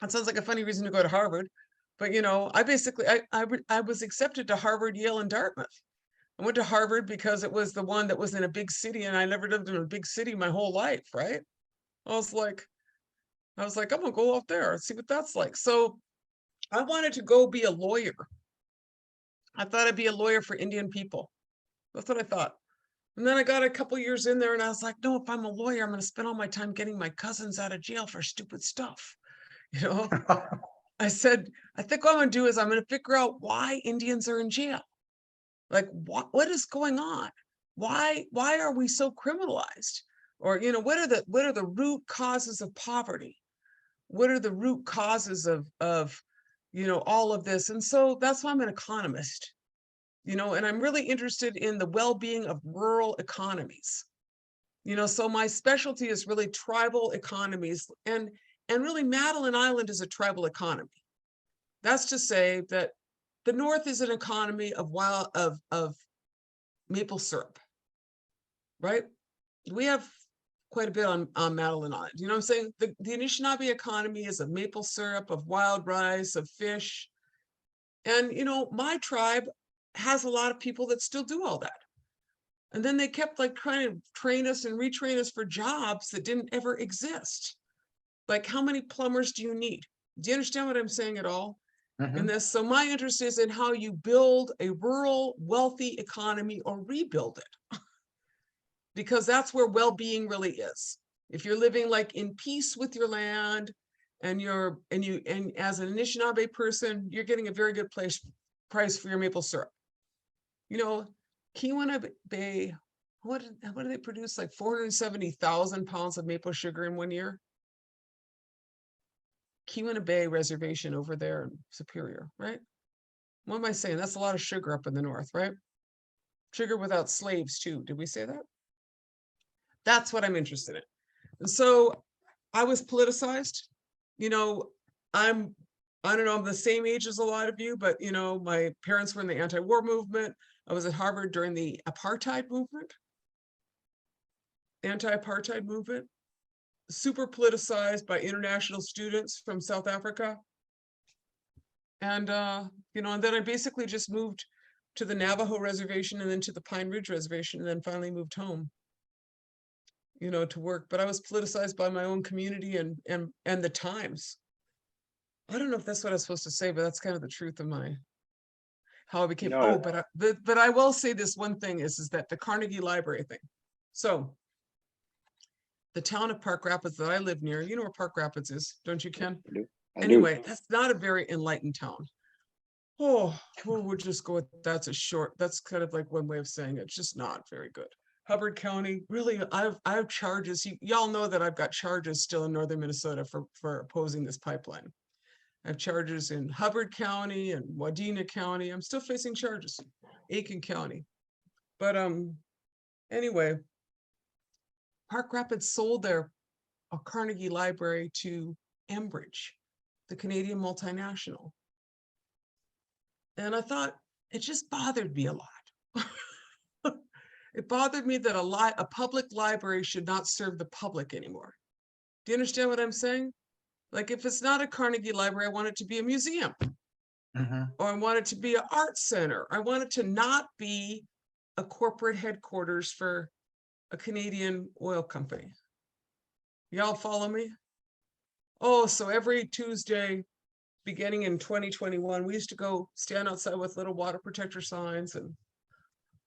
That sounds like a funny reason to go to Harvard. But, I basically, I was accepted to Harvard, Yale, and Dartmouth. I went to Harvard because it was the one that was in a big city, and I never lived in a big city my whole life, right? I was like, I'm gonna go out there and see what that's like. So I wanted to go be a lawyer. I thought I'd be a lawyer for Indian people. That's what I thought. And then I got a couple years in there and I was like, no, if I'm a lawyer, I'm going to spend all my time getting my cousins out of jail for stupid stuff. I said, I think what I'm going to do is I'm going to figure out why Indians are in jail. Like, what is going on? Why are we so criminalized? Or, what are the root causes of poverty? What are the root causes of all of this? And so that's why I'm an economist, and I'm really interested in the well-being of rural economies. So my specialty is really tribal economies, and really Madeline Island is a tribal economy. That's to say that the North is an economy of maple syrup, right? We have quite a bit on Madeline Island. You know what I'm saying? The Anishinaabe economy is of maple syrup, of wild rice, of fish. And, my tribe has a lot of people that still do all that. And then they kept like trying to train us and retrain us for jobs that didn't ever exist. Like, how many plumbers do you need? Do you understand what I'm saying at all in this? So my interest is in how you build a rural, wealthy economy or rebuild it. Because that's where well-being really is. If you're living like in peace with your land and as an Anishinaabe person, you're getting a very good price for your maple syrup. Keweenaw Bay, what do they produce? Like 470,000 pounds of maple sugar in 1 year. Keweenaw Bay Reservation over there in Superior, right? What am I saying? That's a lot of sugar up in the north, right? Sugar without slaves too. Did we say that? That's what I'm interested in. And so I was politicized. You know, I don't know, I'm the same age as a lot of you, but you know, my parents were in the anti-war movement. I was at Harvard during the apartheid movement, anti-apartheid movement, super politicized by international students from South Africa. And, you know, and then I basically just moved to the Navajo reservation and then to the Pine Ridge reservation and then finally moved home, you know, to work. But I was politicized by my own community and the times. I don't know if that's what I was supposed to say, but that's kind of the truth of how I became.
No,
Oh, but I will say this one thing is that the Carnegie Library thing. So the town of Park Rapids that I live near, you know where Park Rapids is, don't you, Ken?
I do.
Anyway, that's not a very enlightened town. Oh, we'll just go with that's kind of like one way of saying it. It's just not very good. Hubbard County, really, I have charges. Y'all know that I've got charges still in northern Minnesota for opposing this pipeline. I have charges in Hubbard County and Wadena County. I'm still facing charges, Aiken County. But anyway, Park Rapids sold their Carnegie Library to Enbridge, the Canadian multinational. And I thought, it just bothered me a lot. It bothered me that a public library should not serve the public anymore. Do you understand what I'm saying? Like if it's not a Carnegie Library, I want it to be a museum. Or I want it to be an art center. I want it to not be a corporate headquarters for a Canadian oil company. Y'all follow me? Oh, so every Tuesday, beginning in 2021, we used to go stand outside with little water protector signs and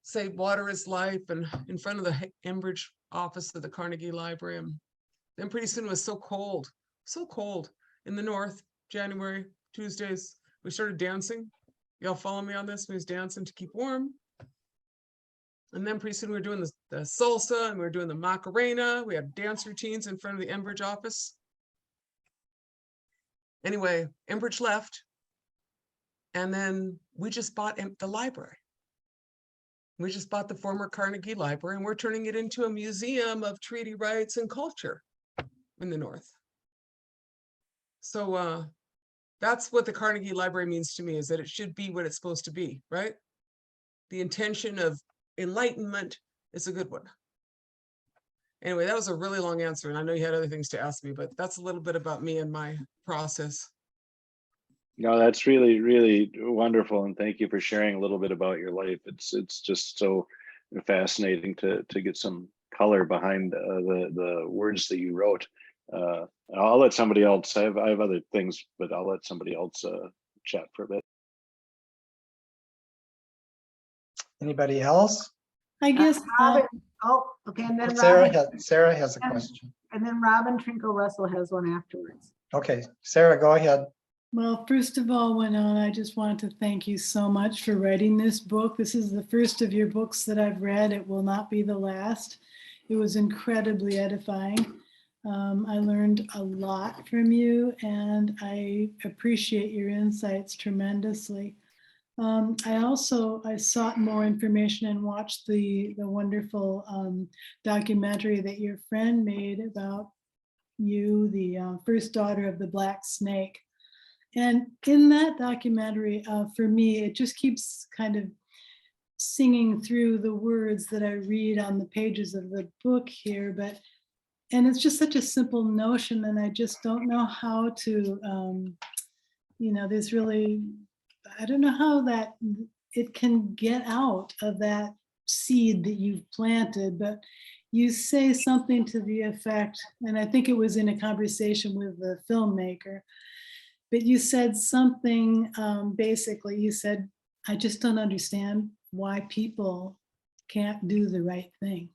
say water is life and in front of the Enbridge office of the Carnegie Library. And then pretty soon it was so cold in the north, January, Tuesdays, we started dancing. Y'all follow me on this? We was dancing to keep warm. And then pretty soon we were doing the salsa and we were doing the Macarena. We had dance routines in front of the Enbridge office. Anyway, Enbridge left. And then we just bought the library. We just bought the former Carnegie Library and we're turning it into a museum of treaty rights and culture in the north. So that's what the Carnegie Library means to me, is that it should be what it's supposed to be, right? The intention of enlightenment is a good one. Anyway, that was a really long answer, and I know you had other things to ask me, but that's a little bit about me and my process.
No, that's really, really wonderful, and thank you for sharing a little bit about your life. It's just so fascinating to get some color behind the words that you wrote. I'll let somebody else. I have other things, but I'll let somebody else chat for a bit.
Anybody else?
I guess,
Robin, oh, okay, and then
Sarah
Robin,
Sarah has a question.
and then Robin Trinkle Russell has one afterwards.
Okay, Sarah, go ahead.
well, first of all, Winona, I just want to thank you so much for writing this book. This is the first of your books that I've read. It will not be the last. It was incredibly edifying. I learned a lot from you and I appreciate your insights tremendously. I sought more information and watched the wonderful documentary that your friend made about you, the first daughter of the Black Snake. And in that documentary, for me, it just keeps kind of singing through the words that I read on the pages of the book here, and it's just such a simple notion, and I just don't know how to, there's really, I don't know how that it can get out of that seed that you've planted, but you say something to the effect, and I think it was in a conversation with the filmmaker, but you said something, basically, you said, I just don't understand why people can't do the right thing.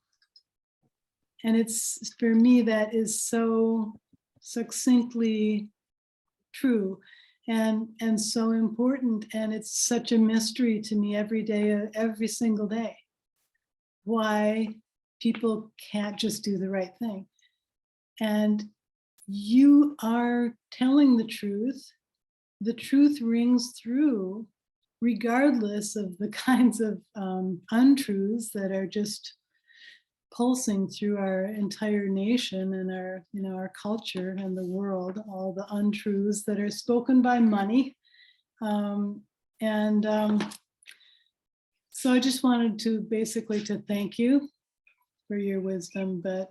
And it's, for me, that is so succinctly true and so important. And it's such a mystery to me every day, every single day, why people can't just do the right thing. And you are telling the truth. The truth rings through regardless of the kinds of untruths that are just pulsing through our entire nation and our, our culture and the world, all the untruths that are spoken by money. So I just wanted to basically to thank you for your wisdom, but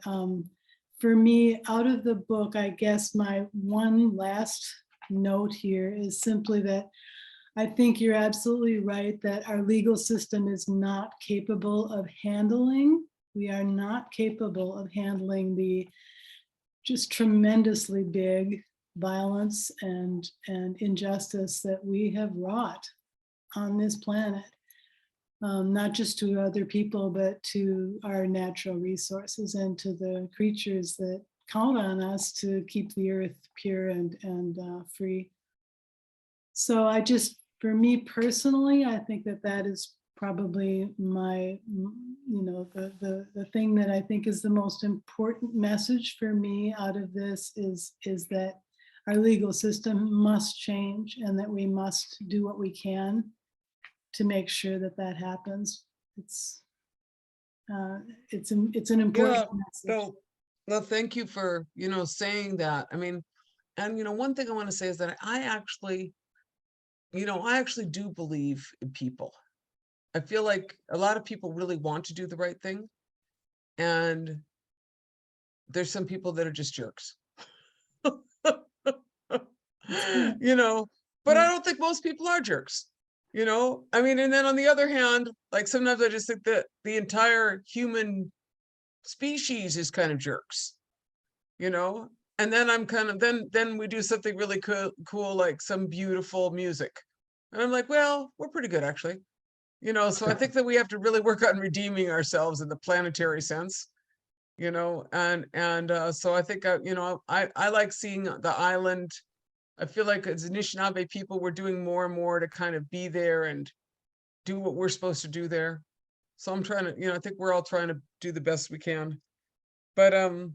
for me, out of the book, I guess my one last note here is simply that I think you're absolutely right that our legal system is not capable of handling. We are not capable of handling the just tremendously big violence and injustice that we have wrought on this planet. Not just to other people, but to our natural resources and to the creatures that count on us to keep the earth pure and free. So I just, for me personally, I think that that is probably my, the thing that I think is the most important message for me out of this is that our legal system must change and that we must do what we can to make sure that that happens. It's an important message.
So, well, thank you for, saying that. I mean, and, one thing I want to say is that I actually do believe in people. I feel like a lot of people really want to do the right thing. And there's some people that are just jerks. But I don't think most people are jerks. I mean, and then on the other hand, like sometimes I just think that the entire human species is kind of jerks, and then I'm kind of, then we do something really cool, like some beautiful music. And I'm like, well, we're pretty good actually, so I think that we have to really work on redeeming ourselves in the planetary sense, so I think, I like seeing the island. I feel like as Anishinaabe people, we're doing more and more to kind of be there and do what we're supposed to do there. So I'm trying to, I think we're all trying to do the best we can. But I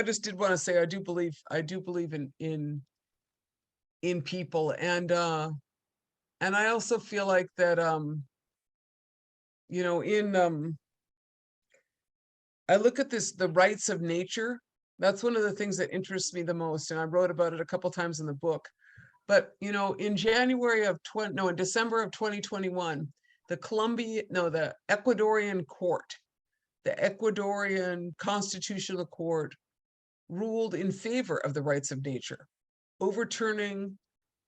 just did want to say I do believe in people, and I also feel like that I look at the rights of nature. That's one of the things that interests me the most. And I wrote about it a couple times in the book. But, in December of 2021, the Ecuadorian court, the Ecuadorian Constitutional Court ruled in favor of the rights of nature, overturning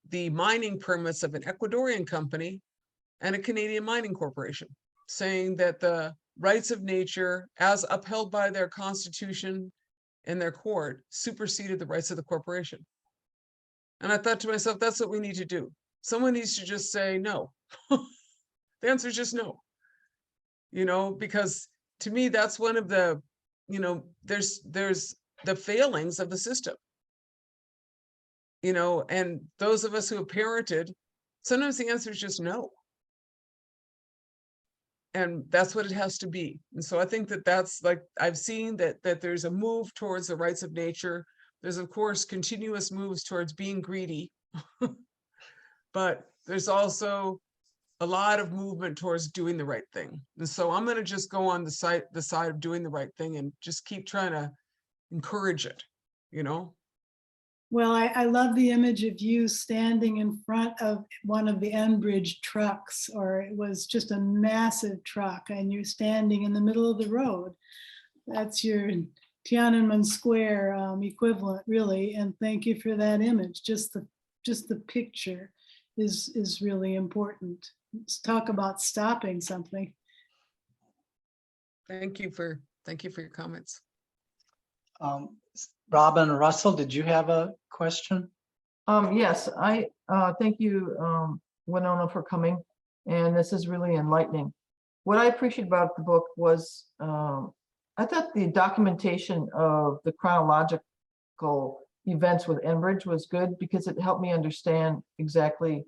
the mining permits of an Ecuadorian company and a Canadian mining corporation, saying that the rights of nature, as upheld by their constitution and their court, superseded the rights of the corporation. And I thought to myself, that's what we need to do. Someone needs to just say no. The answer is just no. Because to me, that's one of the, there's the failings of the system. And those of us who have parented, sometimes the answer is just no. And that's what it has to be. And so I think that that's like, I've seen that there's a move towards the rights of nature. There's, of course, continuous moves towards being greedy, but there's also a lot of movement towards doing the right thing. And so I'm going to just go on the side of doing the right thing and just keep trying to encourage it,
Well, I love the image of you standing in front of one of the Enbridge trucks, or it was just a massive truck, and you're standing in the middle of the road. That's your Tiananmen Square equivalent, really. And thank you for that image. Just the picture is really important. Let's talk about stopping something.
Thank you for your comments.
Robin, Russell, did you have a question?
Yes, I thank you, Winona, for coming, and this is really enlightening. What I appreciate about the book was I thought the documentation of the chronological events with Enbridge was good, because it helped me understand exactly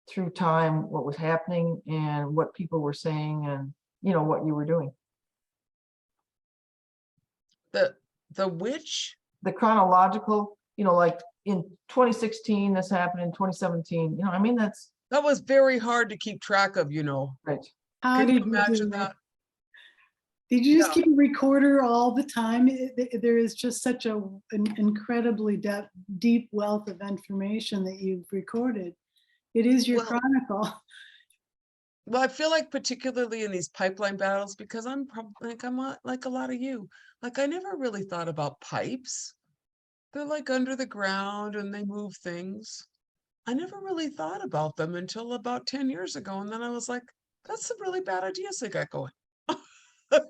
through time what was happening and what people were saying, and what you were doing.
The which?
The chronological, like in 2016 this happened, in 2017, I mean, that
was very hard to keep track of,
right.
How
Can
did
you
you do
imagine that?
Did you just keep a recorder all the time? There is just such an incredibly deep wealth of information that you've recorded. It is your
Well-
chronicle.
Well, I feel like particularly in these pipeline battles, because I'm like a lot of you, like I never really thought about pipes. They're like under the ground and they move things. I never really thought about them until about 10 years ago. And then I was like, that's some really bad ideas they got going,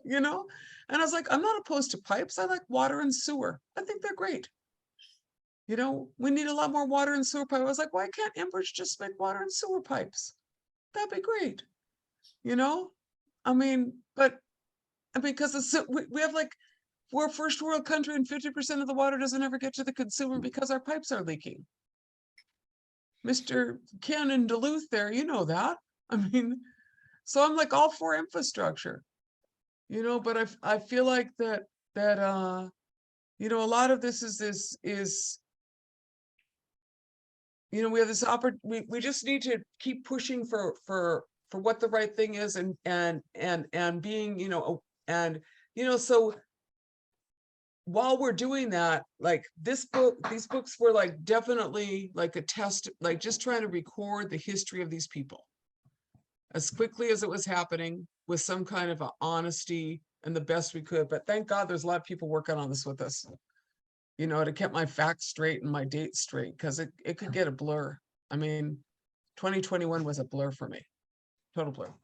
you know? And I was like, I'm not opposed to pipes. I like water and sewer. I think they're great. You know, we need a lot more water and sewer pipe. I was like, why can't Enbridge just make water and sewer pipes? That'd be great. You know, I mean, because we have like, we're a first world country and 50% of the water doesn't ever get to the consumer because our pipes are leaking. Mr. Ken in Duluth there, you know that. I mean, so I'm like all for infrastructure, you know, but I feel like that you know, a lot of this is you know, we have this we just need to keep pushing for what the right thing is and being, you know, and you know, so while we're doing that, like these books were like definitely like a test, like just trying to record the history of these people as quickly as it was happening with some kind of a honesty and the best we could. But thank God there's a lot of people working on this with us, you know, to keep my facts straight and my dates straight, because it could get a blur. I mean, 2021 was a blur for me, total blur.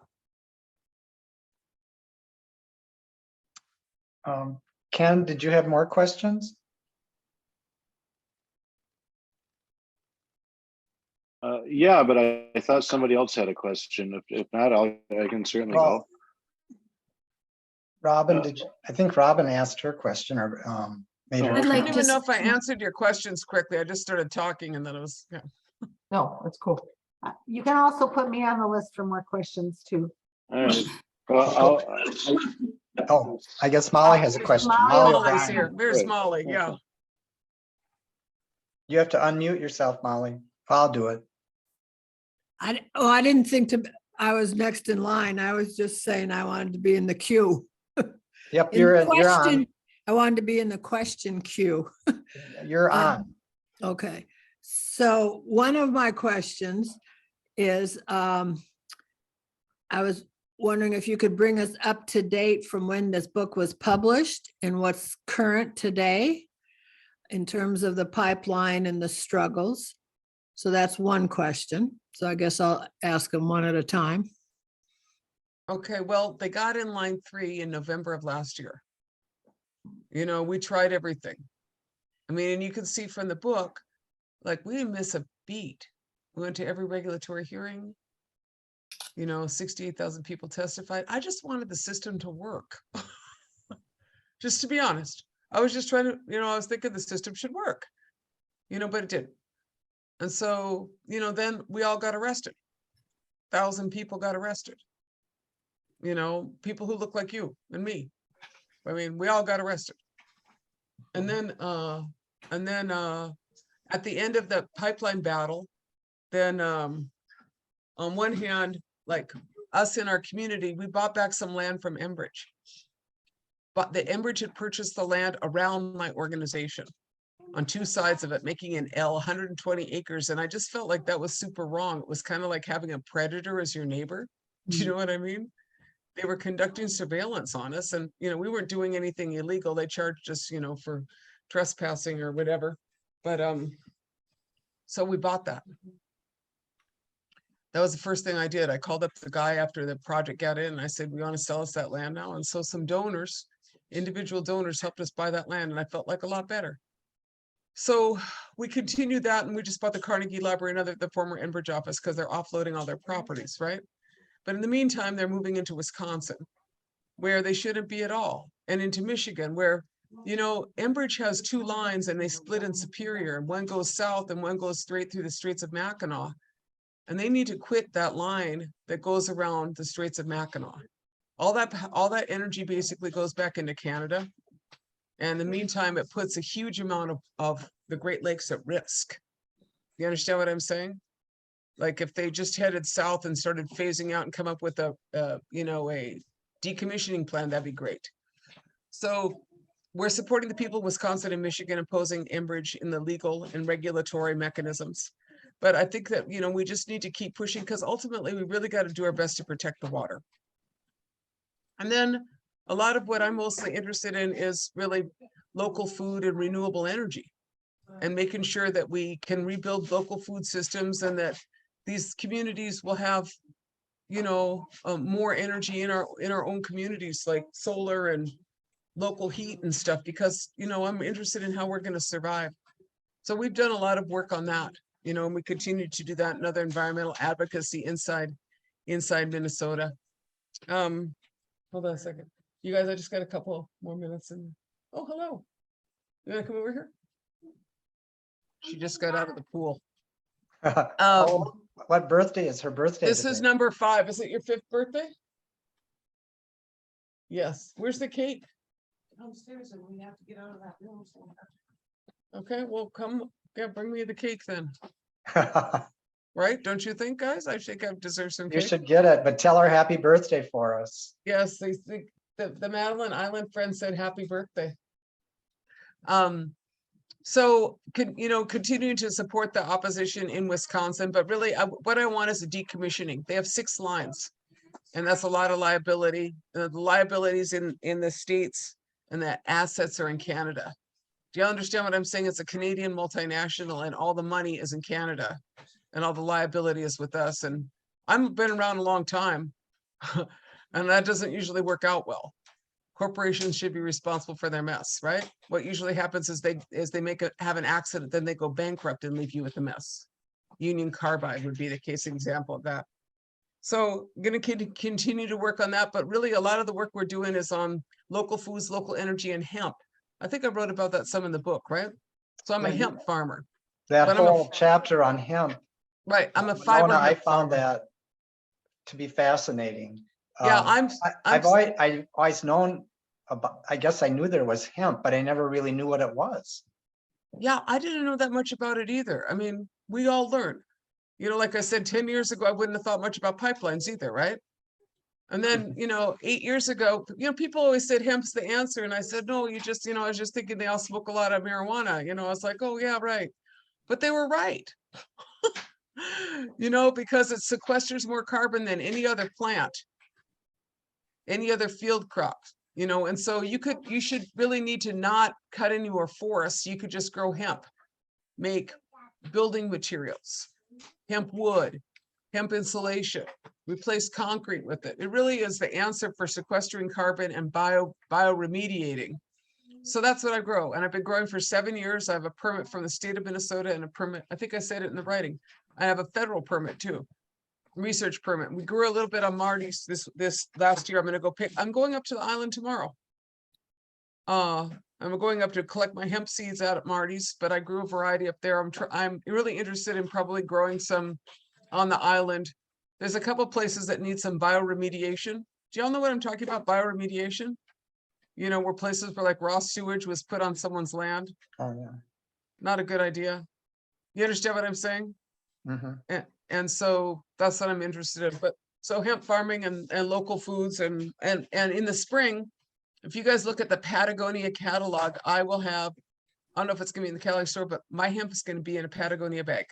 Ken, did you have more questions?
Yeah, but I thought somebody else had a question. If not, I can certainly
Well,
go.
Robin, I think Robin asked her question or made her.
I'd
I
like
don't
to
even know
s-
if I answered your questions correctly. I just started talking and then it was, yeah.
No, that's cool.
You can also put me on the list for more questions too.
All right. Well,
Oh, I guess Molly has a question.
Molly
Molly
Molly's
O'Brien.
here. There's
Right.
Molly, yeah.
You have to unmute yourself, Molly. I'll do it.
I didn't think I was next in line. I was just saying I wanted to be in the queue.
Yep,
In
you're on.
question, I wanted to be in the question queue.
You're on.
Okay, so one of my questions is, I was wondering if you could bring us up to date from when this book was published and what's current today in terms of the pipeline and the struggles. So that's one question. So I guess I'll ask them one at a time.
Okay, well, they got in line 3 in November of last year. You know, we tried everything. I mean, and you can see from the book, like we didn't miss a beat. We went to every regulatory hearing. You know, 68,000 people testified. I just wanted the system to work. Just to be honest, I was just trying to, you know, I was thinking the system should work, you know, but it didn't. And so, you know, then we all got arrested. 1,000 people got arrested. You know, people who look like you and me. I mean, we all got arrested. And then at the end of the pipeline battle, then on one hand, like us in our community, we bought back some land from Enbridge. But the Enbridge had purchased the land around my organization on 2 sides of it, making an L 120 acres. And I just felt like that was super wrong. It was kind of like having a predator as your neighbor. Do you know what I mean? They were conducting surveillance on us and, you know, we weren't doing anything illegal. They charged us, you know, for trespassing or whatever. But, so we bought that. That was the first thing I did. I called up the guy after the project got in and I said, we want to sell us that land now. And so some donors, individual donors helped us buy that land and I felt like a lot better. So we continued that and we just bought the Carnegie Library and the former Enbridge office because they're offloading all their properties, right? But in the meantime, they're moving into Wisconsin, where they shouldn't be at all, and into Michigan, where, you know, Enbridge has 2 lines and they split in Superior, and one goes south and one goes straight through the Straits of Mackinac. And they need to quit that line that goes around the Straits of Mackinac. All that energy basically goes back into Canada. And in the meantime, it puts a huge amount of the Great Lakes at risk. You understand what I'm saying? Like if they just headed south and started phasing out and come up with a decommissioning plan, that'd be great. So we're supporting the people of Wisconsin and Michigan opposing Enbridge in the legal and regulatory mechanisms. But I think that, we just need to keep pushing because ultimately we really got to do our best to protect the water. And then a lot of what I'm mostly interested in is really local food and renewable energy and making sure that we can rebuild local food systems and that these communities will have, more energy in our own communities, like solar and local heat and stuff, because, I'm interested in how we're going to survive. So we've done a lot of work on that, and we continue to do that in other environmental advocacy inside Minnesota. Hold on a second. You guys, I just got a couple more minutes and, oh, hello. You wanna come over here? She just got out of the pool.
Oh, what birthday is her birthday?
This is
today?
number 5. Is it your 5th birthday? Yes. Where's the cake? Downstairs, and we have to get out of that room. Okay, well, come, bring me the cake then, right? Don't you think, guys? I think I deserve some
You
cake.
should get it, but tell her happy birthday for us.
Yes, they think the Madeline Island friend said happy birthday. So continuing to support the opposition in Wisconsin, but really what I want is a decommissioning. They have 6 lines and that's a lot of liability. The liabilities in the States and the assets are in Canada. Do you understand what I'm saying? It's a Canadian multinational and all the money is in Canada and all the liability is with us. And I've been around a long time and that doesn't usually work out well. Corporations should be responsible for their mess, right? What usually happens is they have an accident, then they go bankrupt and leave you with a mess. Union Carbide would be the case example of that. So I'm going to continue to work on that, but really a lot of the work we're doing is on local foods, local energy, and hemp. I think I wrote about that some in the book, right? So I'm a
Yeah,
hemp farmer.
That
But I'm
whole chapter on hemp.
Right, I'm a fiber
Winona, I
hemp
found
farmer.
that to be fascinating.
Yeah,
I've always known about, I guess I knew there was hemp, but I never really knew what it was.
Yeah, I didn't know that much about it either. I mean, we all learn. Like I said, 10 years ago, I wouldn't have thought much about pipelines either, right? And then, 8 years ago, people always said hemp's the answer. And I said, no, I was just thinking they all smoke a lot of marijuana. I was like, oh, yeah, right. But they were right. Because it sequesters more carbon than any other plant, any other field crop, and so you should really need to not cut into your forests. You could just grow hemp, make building materials, hemp wood, hemp insulation, replace concrete with it. It really is the answer for sequestering carbon and bioremediating. So that's what I grow. And I've been growing for 7 years. I have a permit from the state of Minnesota and a permit. I think I said it in the writing. I have a federal permit too, research permit. We grew a little bit on Marty's this last year. I'm going up to the island tomorrow. I'm going up to collect my hemp seeds out at Marty's, but I grew a variety up there. I'm really interested in probably growing some on the island. There's a couple places that need some bioremediation. Do y'all know what I'm talking about? Bioremediation? Where places where like raw sewage was put on someone's land.
Oh, yeah.
Not a good idea. You understand what I'm saying?
Mm-hmm.
And so that's what I'm interested in. But so hemp farming and local foods and in the spring, if you guys look at the Patagonia catalog, I will have, I don't know if it's gonna be in the catalog store, but my hemp is gonna be in a Patagonia bag.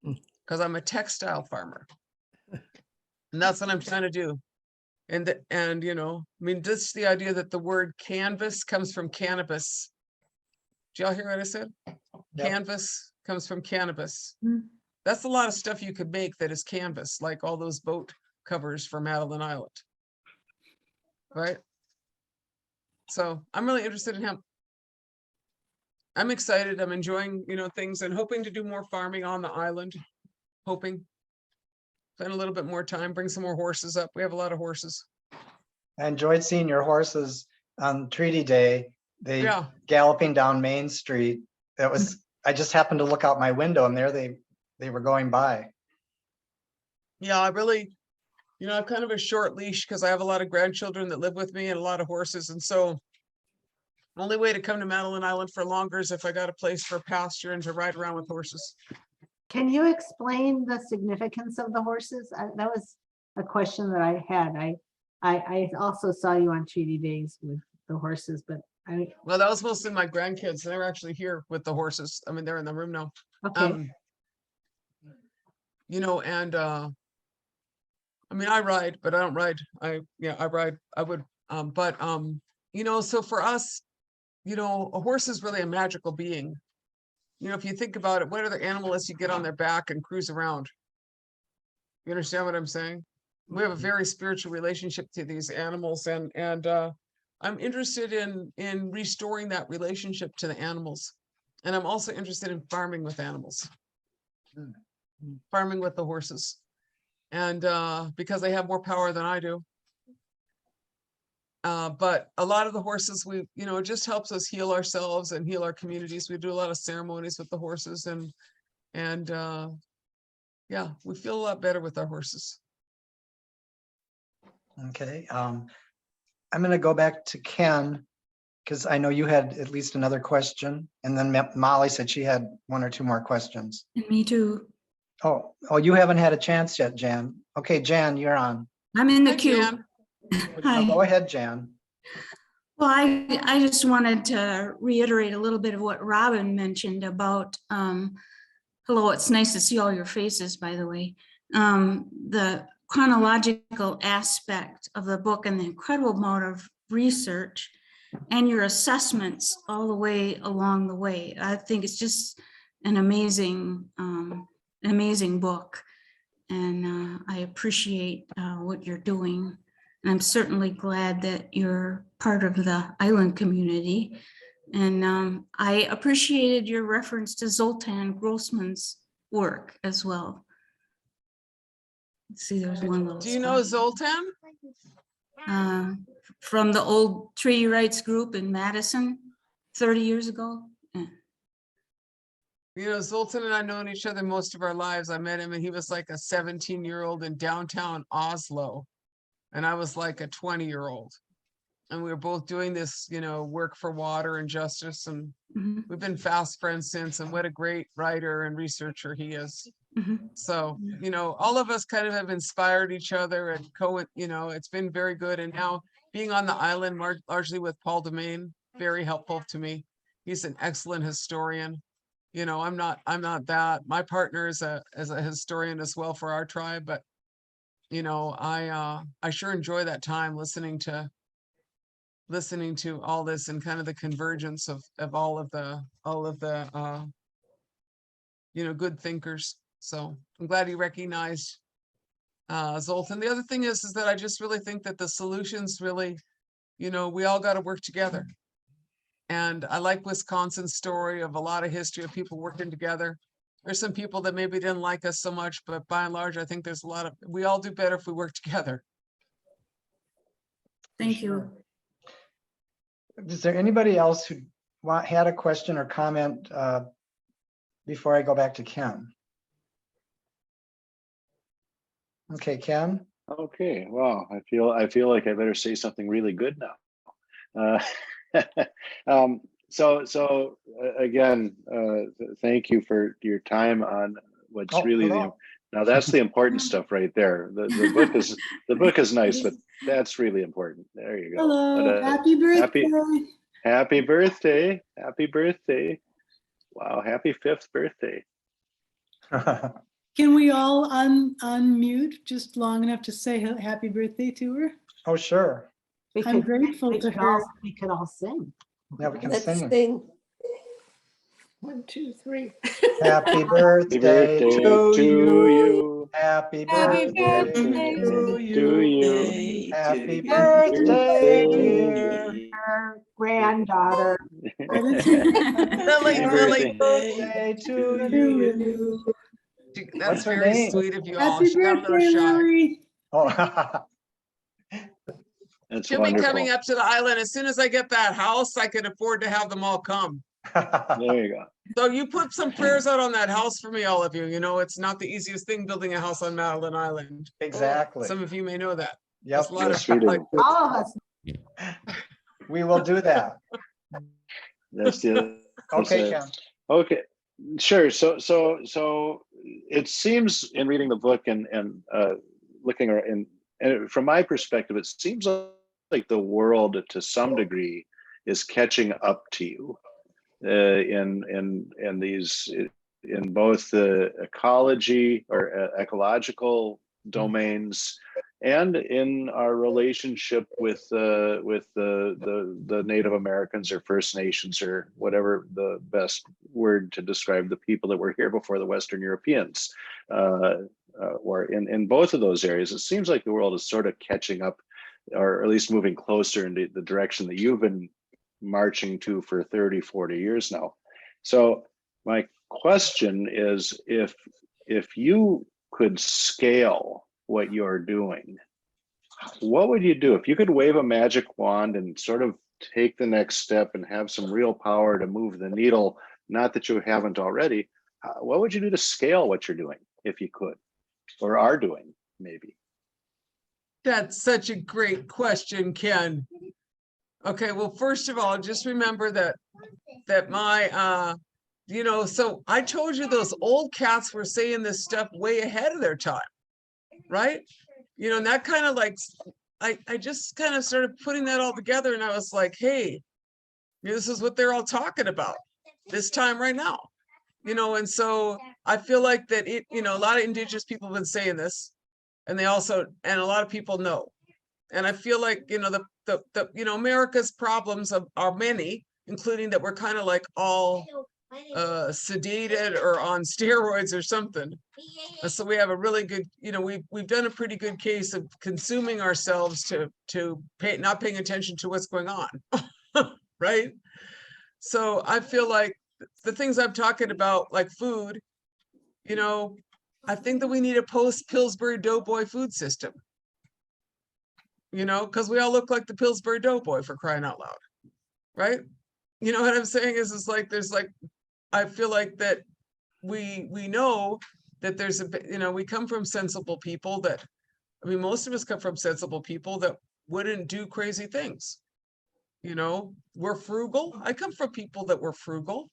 Because I'm a textile farmer. And that's what I'm trying to do. And just the idea that the word canvas comes from cannabis. Did y'all hear what I said?
Yep.
Canvas comes from cannabis.
Mm.
That's a lot of stuff you could make that is canvas, like all those boat covers for Madeline Island. Right? So I'm really interested in hemp. I'm excited. I'm enjoying, things and hoping to do more farming on the island. Hoping. Spend a little bit more time, bring some more horses up. We have a lot of horses.
I enjoyed seeing your horses on Treaty Day. They
Yeah.
galloping down Main Street. I just happened to look out my window and there they were going by.
Yeah, I really, I've kind of a short leash because I have a lot of grandchildren that live with me and a lot of horses. And so only way to come to Madeline Island for longer is if I got a place for pasture and to ride around with horses.
Can you explain the significance of the horses? That was a question that I had. I also saw you on Treaty Days with the horses, but
Well, that was mostly my grandkids. They're actually here with the horses. I mean, they're in the room now.
okay.
You know, and I mean, I ride, but I don't ride. I ride. I would, you know, so for us, you know, a horse is really a magical being. You know, if you think about it, what other animal is you get on their back and cruise around? You understand what I'm saying? We have a very spiritual relationship to these animals, and I'm interested in restoring that relationship to the animals. And I'm also interested in farming with animals, farming with the horses. And because they have more power than I do. But a lot of the horses, you know, it just helps us heal ourselves and heal our communities. We do a lot of ceremonies with the horses, and yeah, we feel a lot better with our horses.
Okay, I'm gonna go back to Ken, because I know you had at least another question, and then Molly said she had one or two more questions.
And me too.
Oh, you haven't had a chance yet, Jan. Okay, Jan, you're on.
I'm in the
Hi,
queue.
Jan.
Hi.
Go ahead, Jan.
Well, I just wanted to reiterate a little bit of what Robin mentioned about, hello, it's nice to see all your faces, by the way. The chronological aspect of the book and the incredible amount of research and your assessments all the way along the way. I think it's just an amazing book. And I appreciate what you're doing. And I'm certainly glad that you're part of the island community. And I appreciated your reference to Zoltan Grossman's work as well. Let's see, there's one little
Do you know
spot.
Zoltan?
From the old treaty rights group in Madison 30 years ago. Yeah.
You know, Zoltan and I known each other most of our lives. I met him and he was like a 17-year-old in downtown Oslo. And I was like a 20-year-old. And we were both doing this, you know, work for water and justice. And
Mhm,
we've been fast friends since. And what a great writer and researcher he is.
mhm.
So, you know, all of us kind of have inspired each other and you know, it's been very good. And now being on the island largely with Paul Domain, very helpful to me. He's an excellent historian. You know, I'm not that. My partner is a historian as well for our tribe, but you know, I sure enjoy that time listening to all this and kind of the convergence of all of the you know, good thinkers. So I'm glad you recognized Zoltan. The other thing is that I just really think that the solutions really, you know, we all got to work together. And I like Wisconsin's story of a lot of history of people working together. There's some people that maybe didn't like us so much, but by and large, I think there's a lot of, we all do better if we work together.
Thank you.
Is there anybody else who had a question or comment before I go back to Ken? Okay, Ken.
Okay, well, I feel like I better say something really good now. So again, thank you for your time on what's really now that's the important stuff right there. The book is nice, but that's really important. There you go.
Hello,
But,
happy birthday.
happy birthday. Happy birthday. Wow, happy 5th birthday.
Can we all unmute just long enough to say happy birthday to her?
Oh, sure.
I'm grateful to her.
We could all sing.
Yeah, we can
Let's
sing.
sing. 1, 2, 3.
Happy birthday to you. Happy
Happy
birthday
birthday
to
to
you.
you.
Happy
Happy
birthday,
birthday.
dear.
Her granddaughter.
Lily,
Happy
Lily.
Birthday to you.
That's
What's her
very
name?
sweet of you all.
Happy
She got a little
birthday,
shy.
Lily.
Oh,
That's
She'll be coming
wonderful.
up to the island. As soon as I get that house, I could afford to have them all come.
There you go.
So you put some prayers out on that house for me, all of you. You know, it's not the easiest thing building a house on Madeline Island.
exactly.
Some of you may know that.
Yep.
There's a lot
Yes,
of
we do.
like,
All of us.
We will do that.
That's the
Okay, Ken.
Okay, sure. So it seems in reading the book and looking and from my perspective, it seems like the world to some degree is catching up to you in these, in both the ecology or ecological domains and in our relationship with the Native Americans or First Nations or whatever the best word to describe the people that were here before the Western Europeans. Or in both of those areas, it seems like the world is sort of catching up, or at least moving closer into the direction that you've been marching to for 30, 40 years now. So my question is, if you could scale what you're doing, what would you do? If you could wave a magic wand and sort of take the next step and have some real power to move the needle, not that you haven't already, what would you do to scale what you're doing if you could, or are doing maybe?
That's such a great question, Ken. Okay, well, first of all, just remember that my you know, so I told you those old cats were saying this stuff way ahead of their time, right? You know, and that kind of like, I just kind of started putting that all together, and I was like, hey, this is what they're all talking about this time right now, you know. And so I feel like that it, you know, a lot of indigenous people have been saying this, and they also, and a lot of people know. And I feel like, you know, the you know, America's problems are many, including that we're kind of like all sedated or on steroids or something. So we have a really good, you know, we've done a pretty good case of consuming ourselves to not paying attention to what's going on, right? So I feel like the things I'm talking about, like food, you know, I think that we need a post-Pillsbury Doughboy food system. You know, because we all look like the Pillsbury Doughboy, for crying out loud, right? You know what I'm saying is like, there's like, I feel like that we know that there's a, you know, we come from sensible people that, I mean, most of us come from sensible people that wouldn't do crazy things. You know, we're frugal. I come from people that were frugal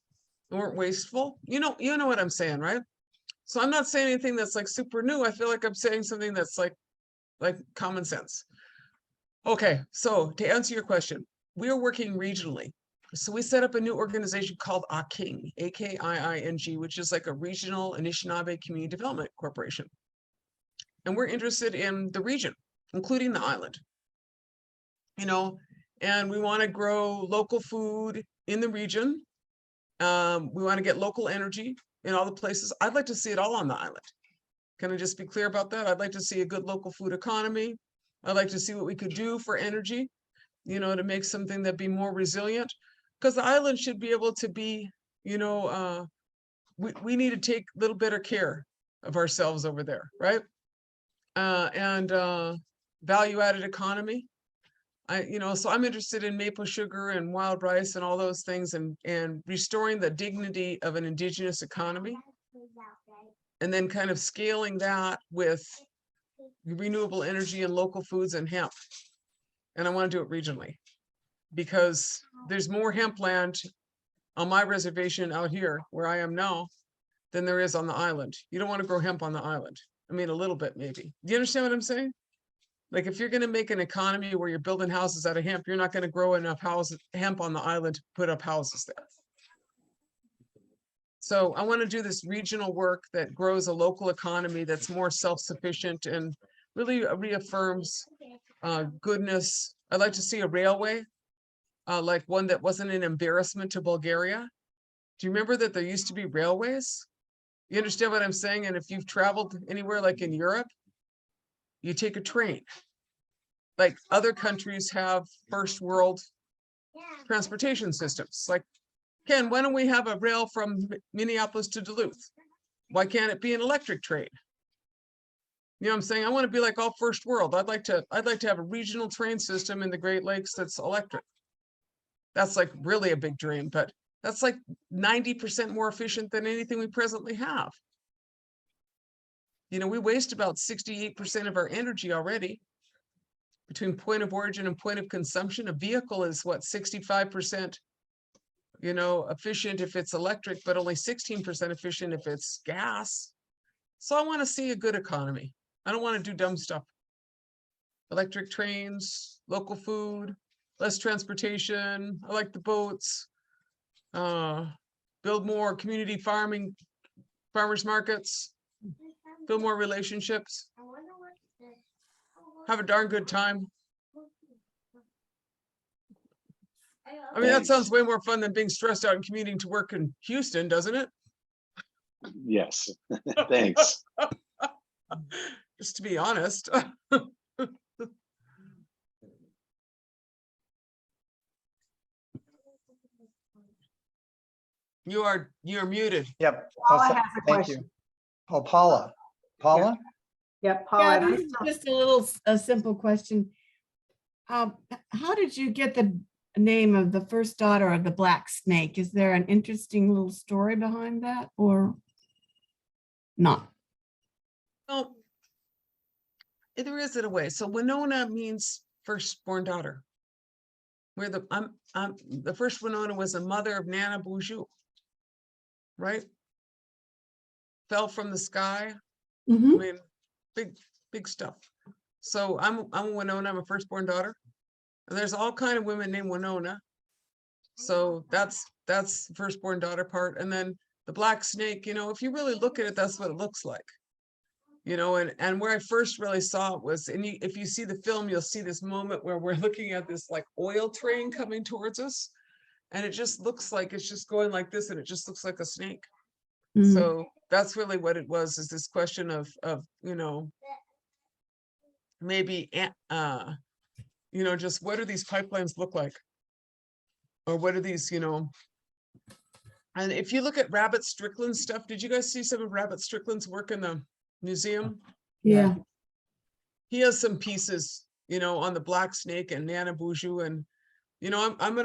and weren't wasteful. You know what I'm saying, right? So I'm not saying anything that's like super new. I feel like I'm saying something that's like common sense. Okay, so to answer your question, we are working regionally. So we set up a new organization called AKING, A-K-I-I-N-G, which is like a regional Anishinaabe Community Development Corporation. And we're interested in the region, including the island. You know, and we want to grow local food in the region. We want to get local energy in all the places. I'd like to see it all on the island. Can I just be clear about that? I'd like to see a good local food economy. I'd like to see what we could do for energy, you know, to make something that be more resilient, because the island should be able to be, you know, we need to take a little better care of ourselves over there, right? And value-added economy. You know, so I'm interested in maple sugar and wild rice and all those things, and restoring the dignity of an indigenous economy, and then kind of scaling that with renewable energy and local foods and hemp. And I want to do it regionally because there's more hemp land on my reservation out here where I am now than there is on the island. You don't want to grow hemp on the island. I mean, a little bit maybe. Do you understand what I'm saying? Like if you're going to make an economy where you're building houses out of hemp, you're not going to grow enough hemp on the island to put up houses there. So I want to do this regional work that grows a local economy that's more self-sufficient and really reaffirms goodness. I'd like to see a railway, like one that wasn't an embarrassment to Bulgaria. Do you remember that there used to be railways? You understand what I'm saying? And if you've traveled anywhere like in Europe, you take a train. Like other countries have first world transportation systems. Like, Ken, why don't we have a rail from Minneapolis to Duluth? Why can't it be an electric train? You know what I'm saying? I want to be like all first world. I'd like to have a regional train system in the Great Lakes that's electric. That's like really a big dream, but that's like 90% more efficient than anything we presently have. You know, we waste about 68% of our energy already between point of origin and point of consumption. A vehicle is what, 65%, you know, efficient if it's electric, but only 16% efficient if it's gas. So I want to see a good economy. I don't want to do dumb stuff. electric trains, local food, less transportation. I like the boats. Build more community farming, farmers markets, build more relationships, have a darn good time. I mean, that sounds way more fun than being stressed out and commuting to work in Houston, doesn't it?
Yes, thanks.
Just to be honest. You're muted.
Yep.
Paula
so-
has a
Thank you.
question.
Oh, Paula. Paula?
Yep,
Yeah,
Paula.
this is just a simple question. How did you get the name of the first daughter of the black snake? Is there an interesting little story behind that or not?
Well, there is in a way. So Winona means firstborn daughter. Where the first Winona was a mother of Nana Boujou, right? Fell from the sky. I
Mhm.
mean, big stuff. So I'm a Winona. I'm a firstborn daughter. And there's all kind of women named Winona. So that's the firstborn daughter part. And then the black snake, you know, if you really look at it, that's what it looks like. You know, and where I first really saw it was, and if you see the film, you'll see this moment where we're looking at this like oil train coming towards us. And it just looks like it's just going like this, and it just looks like a snake.
Mhm.
So that's really what it was, is this question of, you know, maybe, you know, just what do these pipelines look like? Or what are these, you know? And if you look at Rabbit Strickland's stuff, did you guys see some of Rabbit Strickland's work in the museum?
Yeah.
He has some pieces, you know, on the black snake and Nana Boujou. And, you know, I'm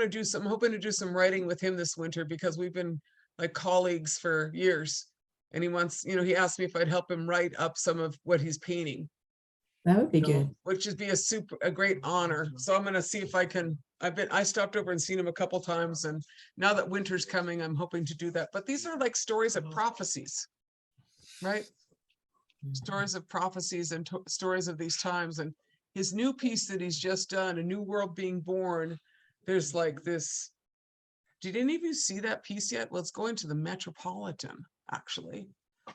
hoping to do some writing with him this winter, because we've been like colleagues for years. And he wants, you know, he asked me if I'd help him write up some of what he's painting.
That would be
You know,
good.
which would be a great honor. So I'm gonna see if I can, I stopped over and seen him a couple times, and now that winter's coming, I'm hoping to do that. But these are like stories of prophecies, right? Stories of prophecies and stories of these times. And his new piece that he's just done, A New World Being Born, there's like this, did any of you see that piece yet? Well, it's going to the Metropolitan, actually.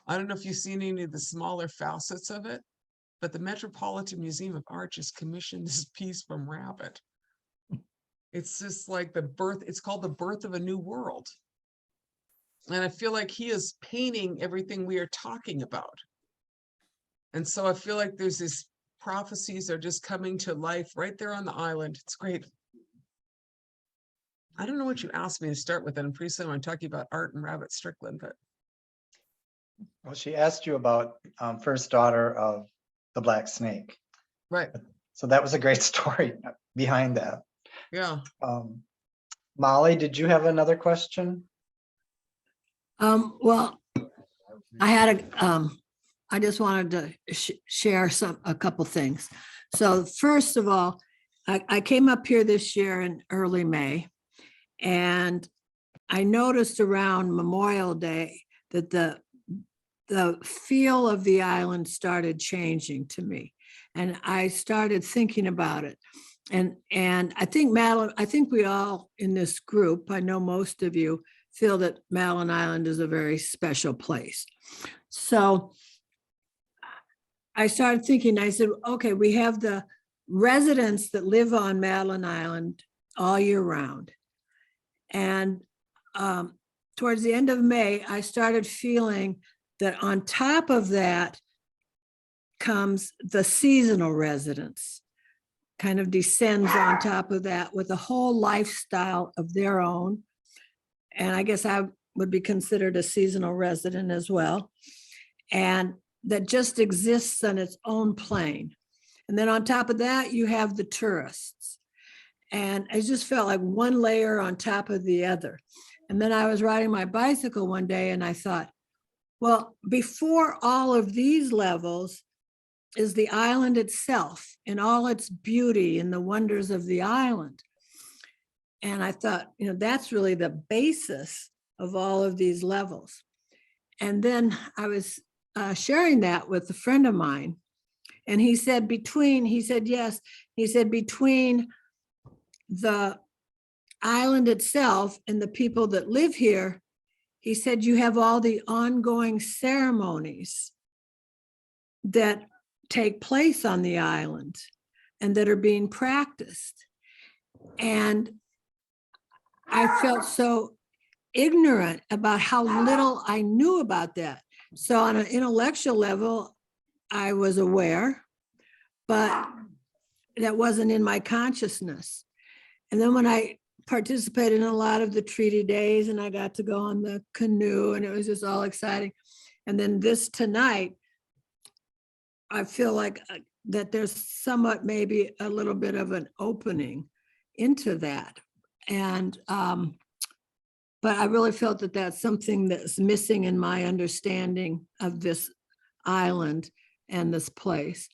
I don't know if you've seen any of the smaller facets of it, but the Metropolitan Museum of Art just commissioned this piece from Rabbit. It's just like it's called The Birth of a New World. And I feel like he is painting everything we are talking about. And so I feel like there's these prophecies are just coming to life right there on the island. It's great. I don't know what you asked me to start with, and I'm pretty soon I'm talking about art and Rabbit Strickland, but.
Well, she asked you about first daughter of the black snake.
Right.
So that was a great story behind that.
Yeah.
Molly, did you have another question?
Well, I just wanted to share a couple things. So first of all, I came up here this year in early May, and I noticed around Memorial Day that the feel of the island started changing to me. And I started thinking about it. And I think Madeline, I think we all in this group, I know most of you, feel that Madeline Island is a very special place. So I started thinking, I said, okay, we have the residents that live on Madeline Island all year round. And towards the end of May, I started feeling that on top of that comes the seasonal residents, kind of descends on top of that with a whole lifestyle of their own. And I guess I would be considered a seasonal resident as well. And that just exists on its own plane. And then on top of that, you have the tourists. And I just felt like one layer on top of the other. And then I was riding my bicycle one day and I thought, well, before all of these levels is the island itself and all its beauty and the wonders of the island. And I thought, you know, that's really the basis of all of these levels. And then I was sharing that with a friend of mine. And he said yes, he said between the island itself and the people that live here, he said you have all the ongoing ceremonies that take place on the island and that are being practiced. And I felt so ignorant about how little I knew about that. So on an intellectual level, I was aware, but that wasn't in my consciousness. And then when I participated in a lot of the treaty days and I got to go on the canoe and it was just all exciting. And then this tonight, I feel like that there's somewhat maybe a little bit of an opening into that. And, but I really felt that that's something that's missing in my understanding of this island and this place.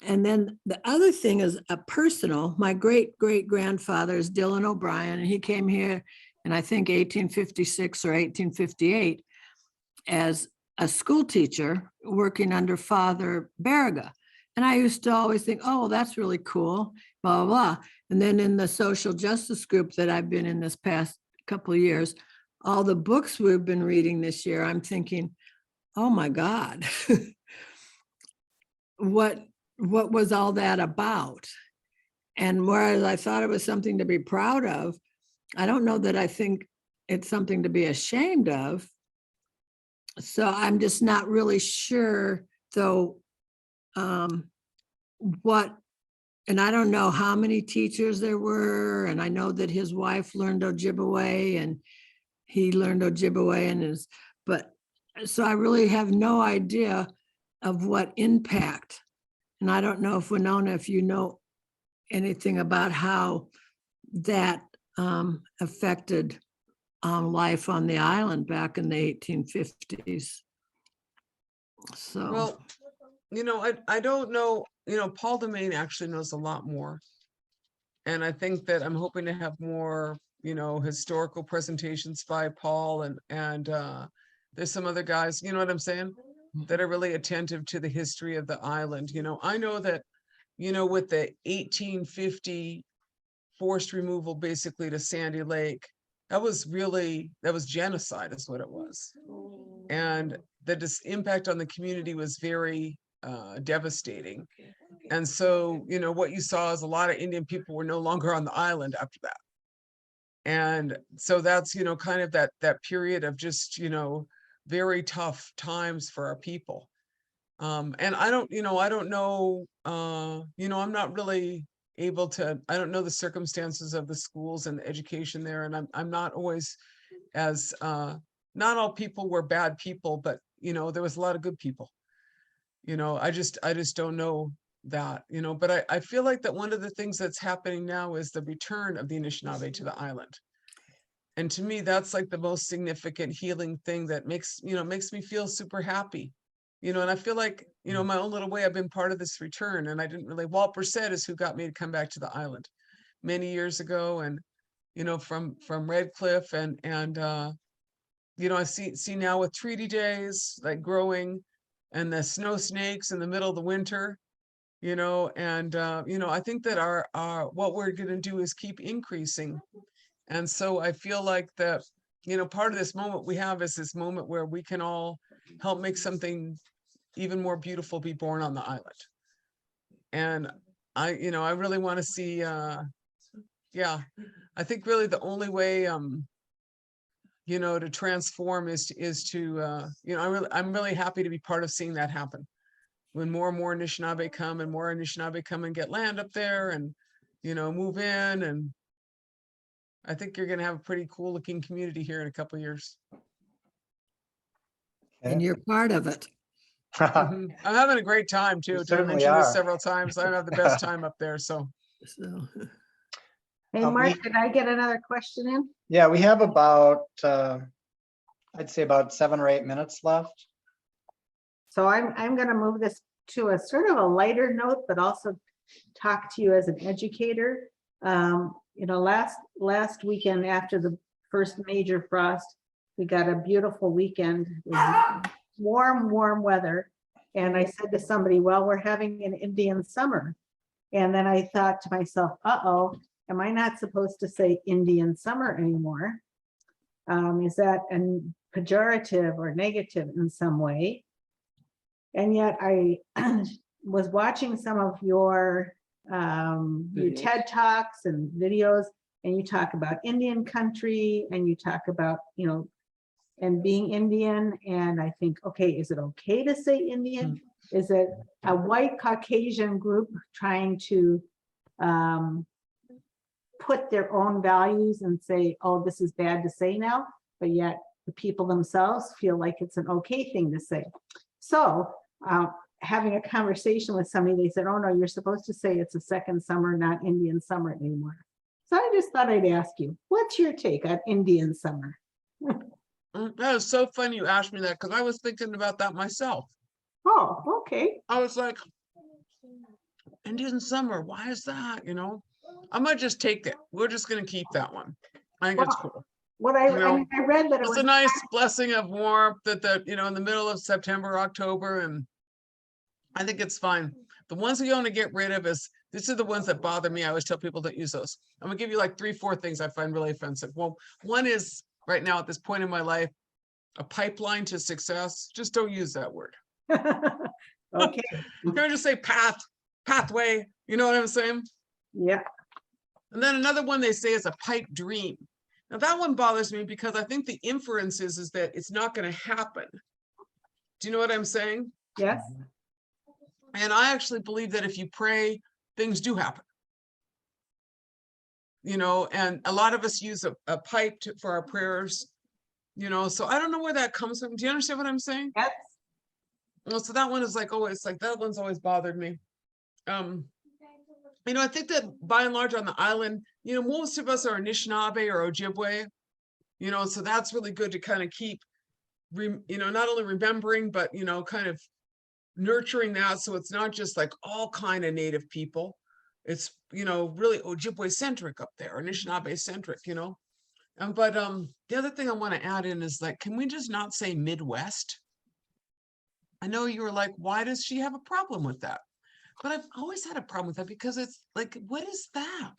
And then the other thing is a personal, my great-great-grandfather is Dylan O'Brien, and he came here in, I think, 1856 or 1858 as a school teacher working under Father Berga. And I used to always think, oh, well, that's really cool, blah, blah, blah. And then in the social justice group that I've been in this past couple of years, all the books we've been reading this year, I'm thinking, oh my God, what was all that about? And whereas I thought it was something to be proud of, I don't know that I think it's something to be ashamed of. So I'm just not really sure, though, what, and I don't know how many teachers there were, and I know that his wife learned Ojibwe and he learned Ojibwe and his, but, so I really have no idea of what impact. And I don't know if Winona, if you know anything about how that affected life on the island back in the 1850s. So.
Well, I don't know, Paul Domain actually knows a lot more. And I think that I'm hoping to have more, historical presentations by Paul and there's some other guys, you know what I'm saying? That are really attentive to the history of the island. I know that, with the 1850 forced removal basically to Sandy Lake, that was genocide is what it was. And the impact on the community was very devastating. And so, what you saw is a lot of Indian people were no longer on the island after that. And so that's, kind of that period of just, very tough times for our people. And I don't know, I'm not really able to, I don't know the circumstances of the schools and the education there. And I'm not always as, not all people were bad people, but, there was a lot of good people. I just don't know that, but I feel like that one of the things that's happening now is the return of the Anishinaabe to the island. And to me, that's like the most significant healing thing that makes me feel super happy, and I feel like, in my own little way, I've been part of this return. And I didn't really, Walt Brissett is who got me to come back to the island many years ago. And, from Red Cliff and I see now with treaty days, like growing and the snow snakes in the middle of the winter, and, I think that our what we're going to do is keep increasing. And so I feel like that, part of this moment we have is this moment where we can all help make something even more beautiful be born on the island. And I really want to see, I think really the only way, to transform is to, I'm really happy to be part of seeing that happen. When more and more Anishinaabe come and more Anishinaabe come and get land up there and, move in, and I think you're going to have a pretty cool looking community here in a couple of years.
And you're part of it.
I'm having a great time too. I mentioned this several times. I have the best time up there. So.
Hey, Mark, did I get another question in?
Yeah, we have about, I'd say about 7 or 8 minutes left.
So I'm going to move this to a sort of a lighter note, but also talk to you as an educator. Last weekend after the first major frost, we got a beautiful weekend. It was warm weather. And I said to somebody, well, we're having an Indian summer. And then I thought to myself, uh-oh, am I not supposed to say Indian summer anymore? Is that a pejorative or negative in some way? And yet I was watching some of your TED Talks and videos, and you talk about Indian country, and you talk about, and being Indian. And I think, okay, is it okay to say Indian? Is it a white Caucasian group trying to put their own values and say, oh, this is bad to say now, but yet the people themselves feel like it's an okay thing to say? So having a conversation with somebody, they said, oh no, you're supposed to say it's a second summer, not Indian summer anymore. So I just thought I'd ask you, what's your take on Indian summer?
That was so funny you asked me that, because I was thinking about that myself.
Oh, okay.
I was like, Indian summer, why is that? I'm gonna just take it. We're just gonna keep that one. I think it's cool.
What I read that it
It's
was
a nice blessing of warmth that in the middle of September, October, and I think it's fine. The ones we want to get rid of these are the ones that bother me. I always tell people don't use those. I'm gonna give you like 3-4 things I find really offensive. Well, one is right now at this point in my life, a pipeline to success. Just don't use that word.
okay.
You're gonna just say pathway. You know what I'm saying?
Yeah.
And then another one they say is a pipe dream. Now that one bothers me because I think the inference is that it's not going to happen. Do you know what I'm saying?
Yes.
And I actually believe that if you pray, things do happen. And a lot of us use a pipe for our prayers, so I don't know where that comes from. Do you understand what I'm saying?
Yes.
Well, so that one is like, oh, it's like that one's always bothered me. I think that by and large on the island, most of us are Anishinaabe or Ojibwe, so that's really good to kind of keep, not only remembering, but, kind of nurturing that. So it's not just like all kind of native people. It's, really Ojibwe centric up there, Anishinaabe centric, but the other thing I want to add in is like, can we just not say Midwest? I know you were like, why does she have a problem with that? But I've always had a problem with that because it's like, what is that?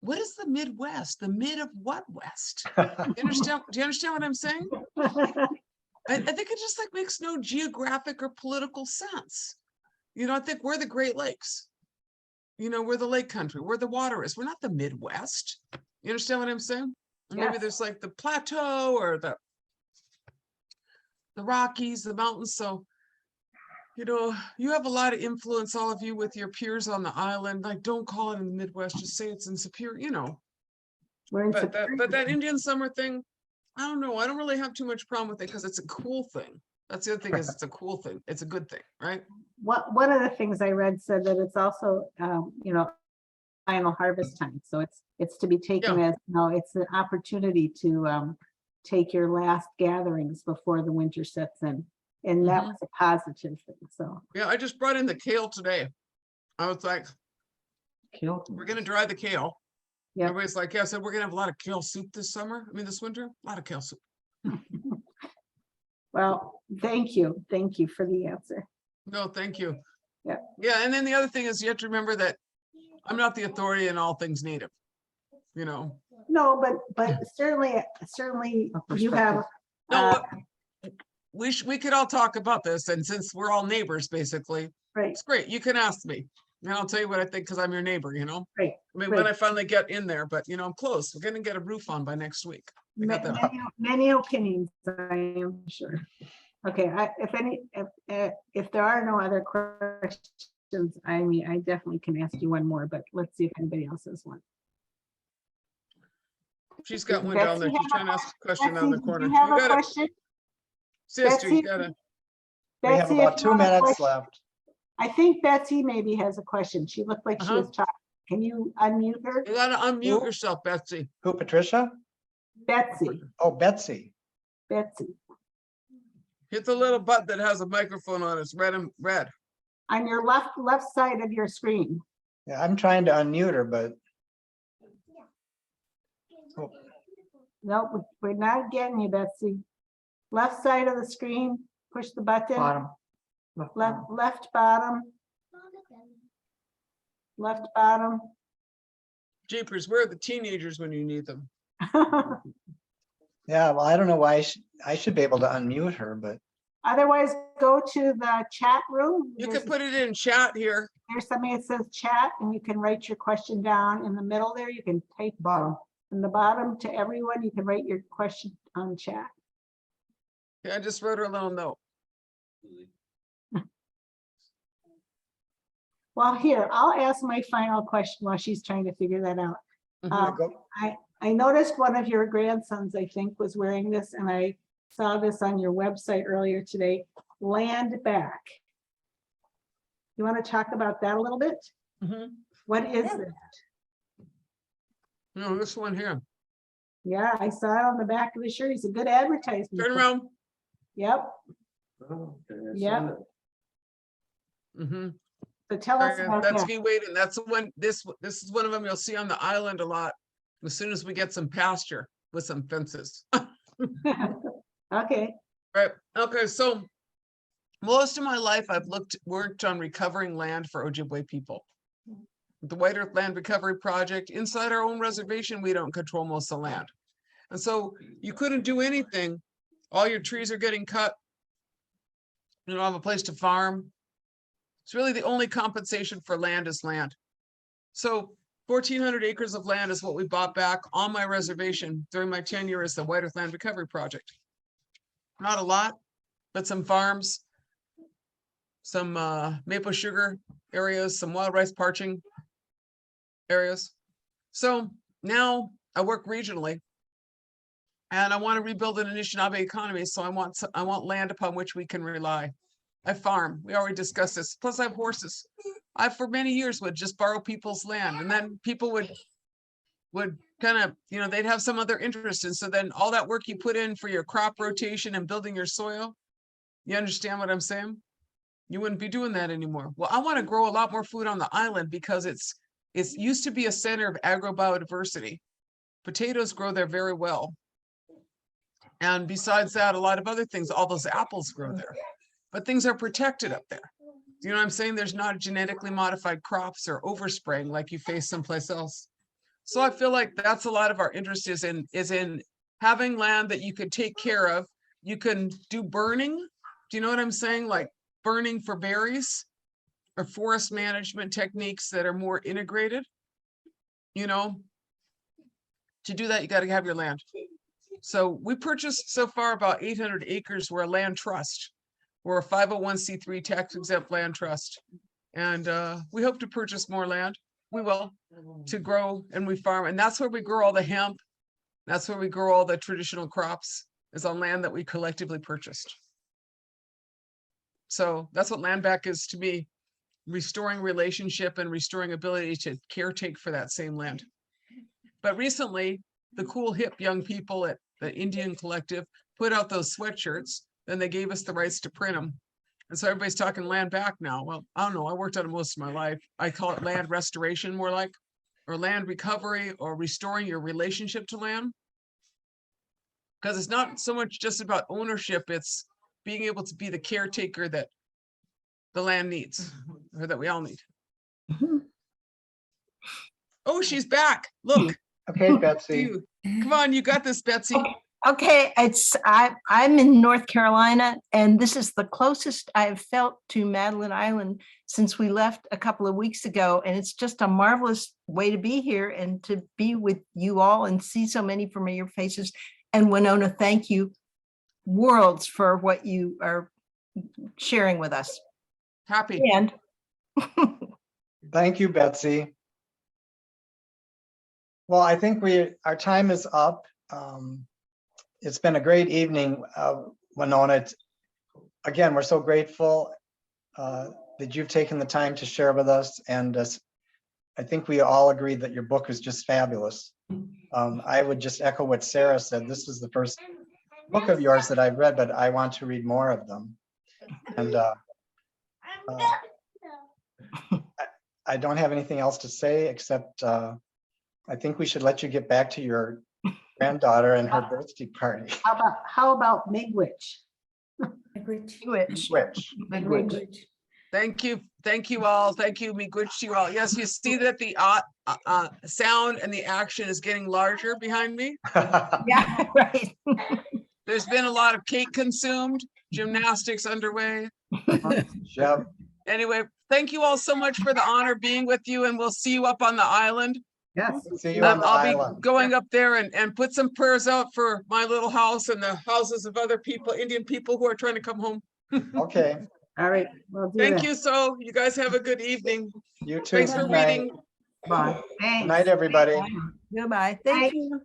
What is the Midwest? The mid of what West? Do you understand what I'm saying? I think it just like makes no geographic or political sense. I think we're the Great Lakes. We're the lake country, where the water is. We're not the Midwest. You understand what I'm saying? And maybe there's like the plateau or the Rockies, the mountains. So you have a lot of influence, all of you, with your peers on the island. Like, don't call it in the Midwest, just say it's in Superior,
We're in
but
Superior.
that Indian summer thing, I don't know. I don't really have too much problem with it because it's a cool thing. That's the other thing is it's a cool thing. It's a good thing, right?
One of the things I read said that it's also, final harvest time. So it's to be taken as, it's an opportunity to take your last gatherings before the winter sets in. And that was a positive thing. So
Yeah, I just brought in the kale today. I was like,
Kale.
we're gonna dry the kale.
Yeah.
Everybody's like, yeah, so we're gonna have a lot of kale soup this winter, a lot of kale soup.
well, thank you. Thank you for the answer.
No, thank you.
Yeah.
Yeah, and then the other thing is you have to remember that I'm not the authority in all things native,
No, but certainly you have.
No, we could all talk about this, and since we're all neighbors, basically,
Right.
it's great. You can ask me, and I'll tell you what I think because I'm your neighbor.
Right.
I mean, when I finally get in there, but I'm close. We're gonna get a roof on by next week. I got that.
Many opinions, I am sure. Okay, if there are no other questions, I definitely can ask you one more, but let's see if anybody else has one.
She's got one down there.
Betsy,
She's trying to ask a question down the
Betsy,
corner.
do you have
You
a
got it,
question?
sister.
Betsy?
You got it.
We have
Betsy,
about
if
2
you have a
minutes
question-
left.
I think Betsy maybe has a question. She looked like she was talking. Can you unmute her?
You gotta unmute yourself, Betsy.
Who, Patricia?
Betsy,
Oh, Betsy.
Betsy,
Hit the little button that has a microphone on it. It's red and red.
on your left side of your screen.
Yeah, I'm trying to unmute her, but
No, we're not getting you, Betsy. Left side of the screen, push the button.
Bottom.
left bottom. Left bottom.
Jeepers, where are the teenagers when you need them?
Yeah, well, I don't know why I should be able to unmute her, but
Otherwise, go to the chat room.
You
There's-
could put it in chat here.
There's something that says chat, and you can write your question down in the middle there. You can type bottom. In the bottom to everyone, you can write your question on chat.
Yeah, I just wrote her a little note.
Well, here, I'll ask my final question while she's trying to figure that out.
Mhm.
go,
I noticed one of your grandsons, I think, was wearing this, and I saw this on your website earlier today, Land Back. You want to talk about that a little bit?
Mhm.
What is that?
No, this one here.
Yeah, I saw it on the back of the shirt. It's a good advertisement.
Turn around.
Yep, yep. So tell us about
That's
that.
V Wade, and that's the one, this is one of them you'll see on the island a lot. As soon as we get some pasture with some fences.
Okay,
Right, okay, so most of my life I've worked on recovering land for Ojibwe people. The White Earth Land Recovery Project, inside our own reservation, we don't control most of the land. And so you couldn't do anything. All your trees are getting cut. You don't have a place to farm. It's really the only compensation for land is land. So 1,400 acres of land is what we bought back on my reservation during my tenure as the White Earth Land Recovery Project. Not a lot, but some farms, some maple sugar areas, some wild rice parching areas. So now I work regionally and I want to rebuild an Anishinaabe economy. So I want land upon which we can rely. I farm. We already discussed this. Plus I have horses. I, for many years, would just borrow people's land, and then people would kind of, you know, they'd have some other interest. And so then all that work you put in for your crop rotation and building your soil, you understand what I'm saying? You wouldn't be doing that anymore. Well, I want to grow a lot more food on the island because it's used to be a center of agrobiodiversity. Potatoes grow there very well. And besides that, a lot of other things, all those apples grow there. But things are protected up there. You know what I'm saying? There's not genetically modified crops or overspraying like you face someplace else. So I feel like that's a lot of our interest is in having land that you could take care of. You can do burning. Do you know what I'm saying? Like burning for berries or forest management techniques that are more integrated. You know, to do that, you got to have your land. So we purchased so far about 800 acres. We're a land trust. We're a 501c3 tax exempt land trust. And we hope to purchase more land. We will, to grow, and we farm. And that's where we grow all the hemp. That's where we grow all the traditional crops, is on land that we collectively purchased. So that's what land back is to me, restoring relationship and restoring ability to caretake for that same land. But recently, the cool hip young people at the Indian Collective put out those sweatshirts. Then they gave us the rights to print them. And so everybody's talking land back now. Well, I don't know. I worked on it most of my life. I call it land restoration more like, or land recovery, or restoring your relationship to land. Because it's not so much just about ownership. It's being able to be the caretaker that the land needs, or that we all need. Oh, she's back. Look.
okay, Betsy.
Come on, you got this, Betsy.
Okay, I'm in North Carolina, and this is the closest I've felt to Madeline Island since we left a couple of weeks ago. And it's just a marvelous way to be here and to be with you all and see so many familiar faces. And Winona, thank you worlds for what you are sharing with us.
Happy.
And
Thank you, Betsy. Well, I think our time is up. It's been a great evening, Winona. Again, we're so grateful that you've taken the time to share with us. And I think we all agree that your book is just fabulous. I would just echo what Sarah said. This is the first book of yours that I've read, but I want to read more of them. And I don't have anything else to say except I think we should let you get back to your granddaughter and her birthday party.
How about Miigwech?
Which,
Which,
Language.
Thank you all. Thank you, miigwech to you all. Yes, you see that the sound and the action is getting larger behind me.
yeah, right.
There's been a lot of cake consumed, gymnastics underway.
Yep.
Anyway, thank you all so much for the honor being with you, and we'll see you up on the island.
Yes.
See you on the
I'll be
island.
going up there and put some prayers out for my little house and the houses of other people, Indian people who are trying to come home.
Okay,
All right. We'll do
Thank
that.
you. So you guys have a good evening.
you too.
Thanks for
Good night.
reading.
Bye.
Good night, everybody.
Goodbye. Thank
Bye.
you.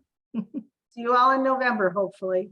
See you all in November, hopefully.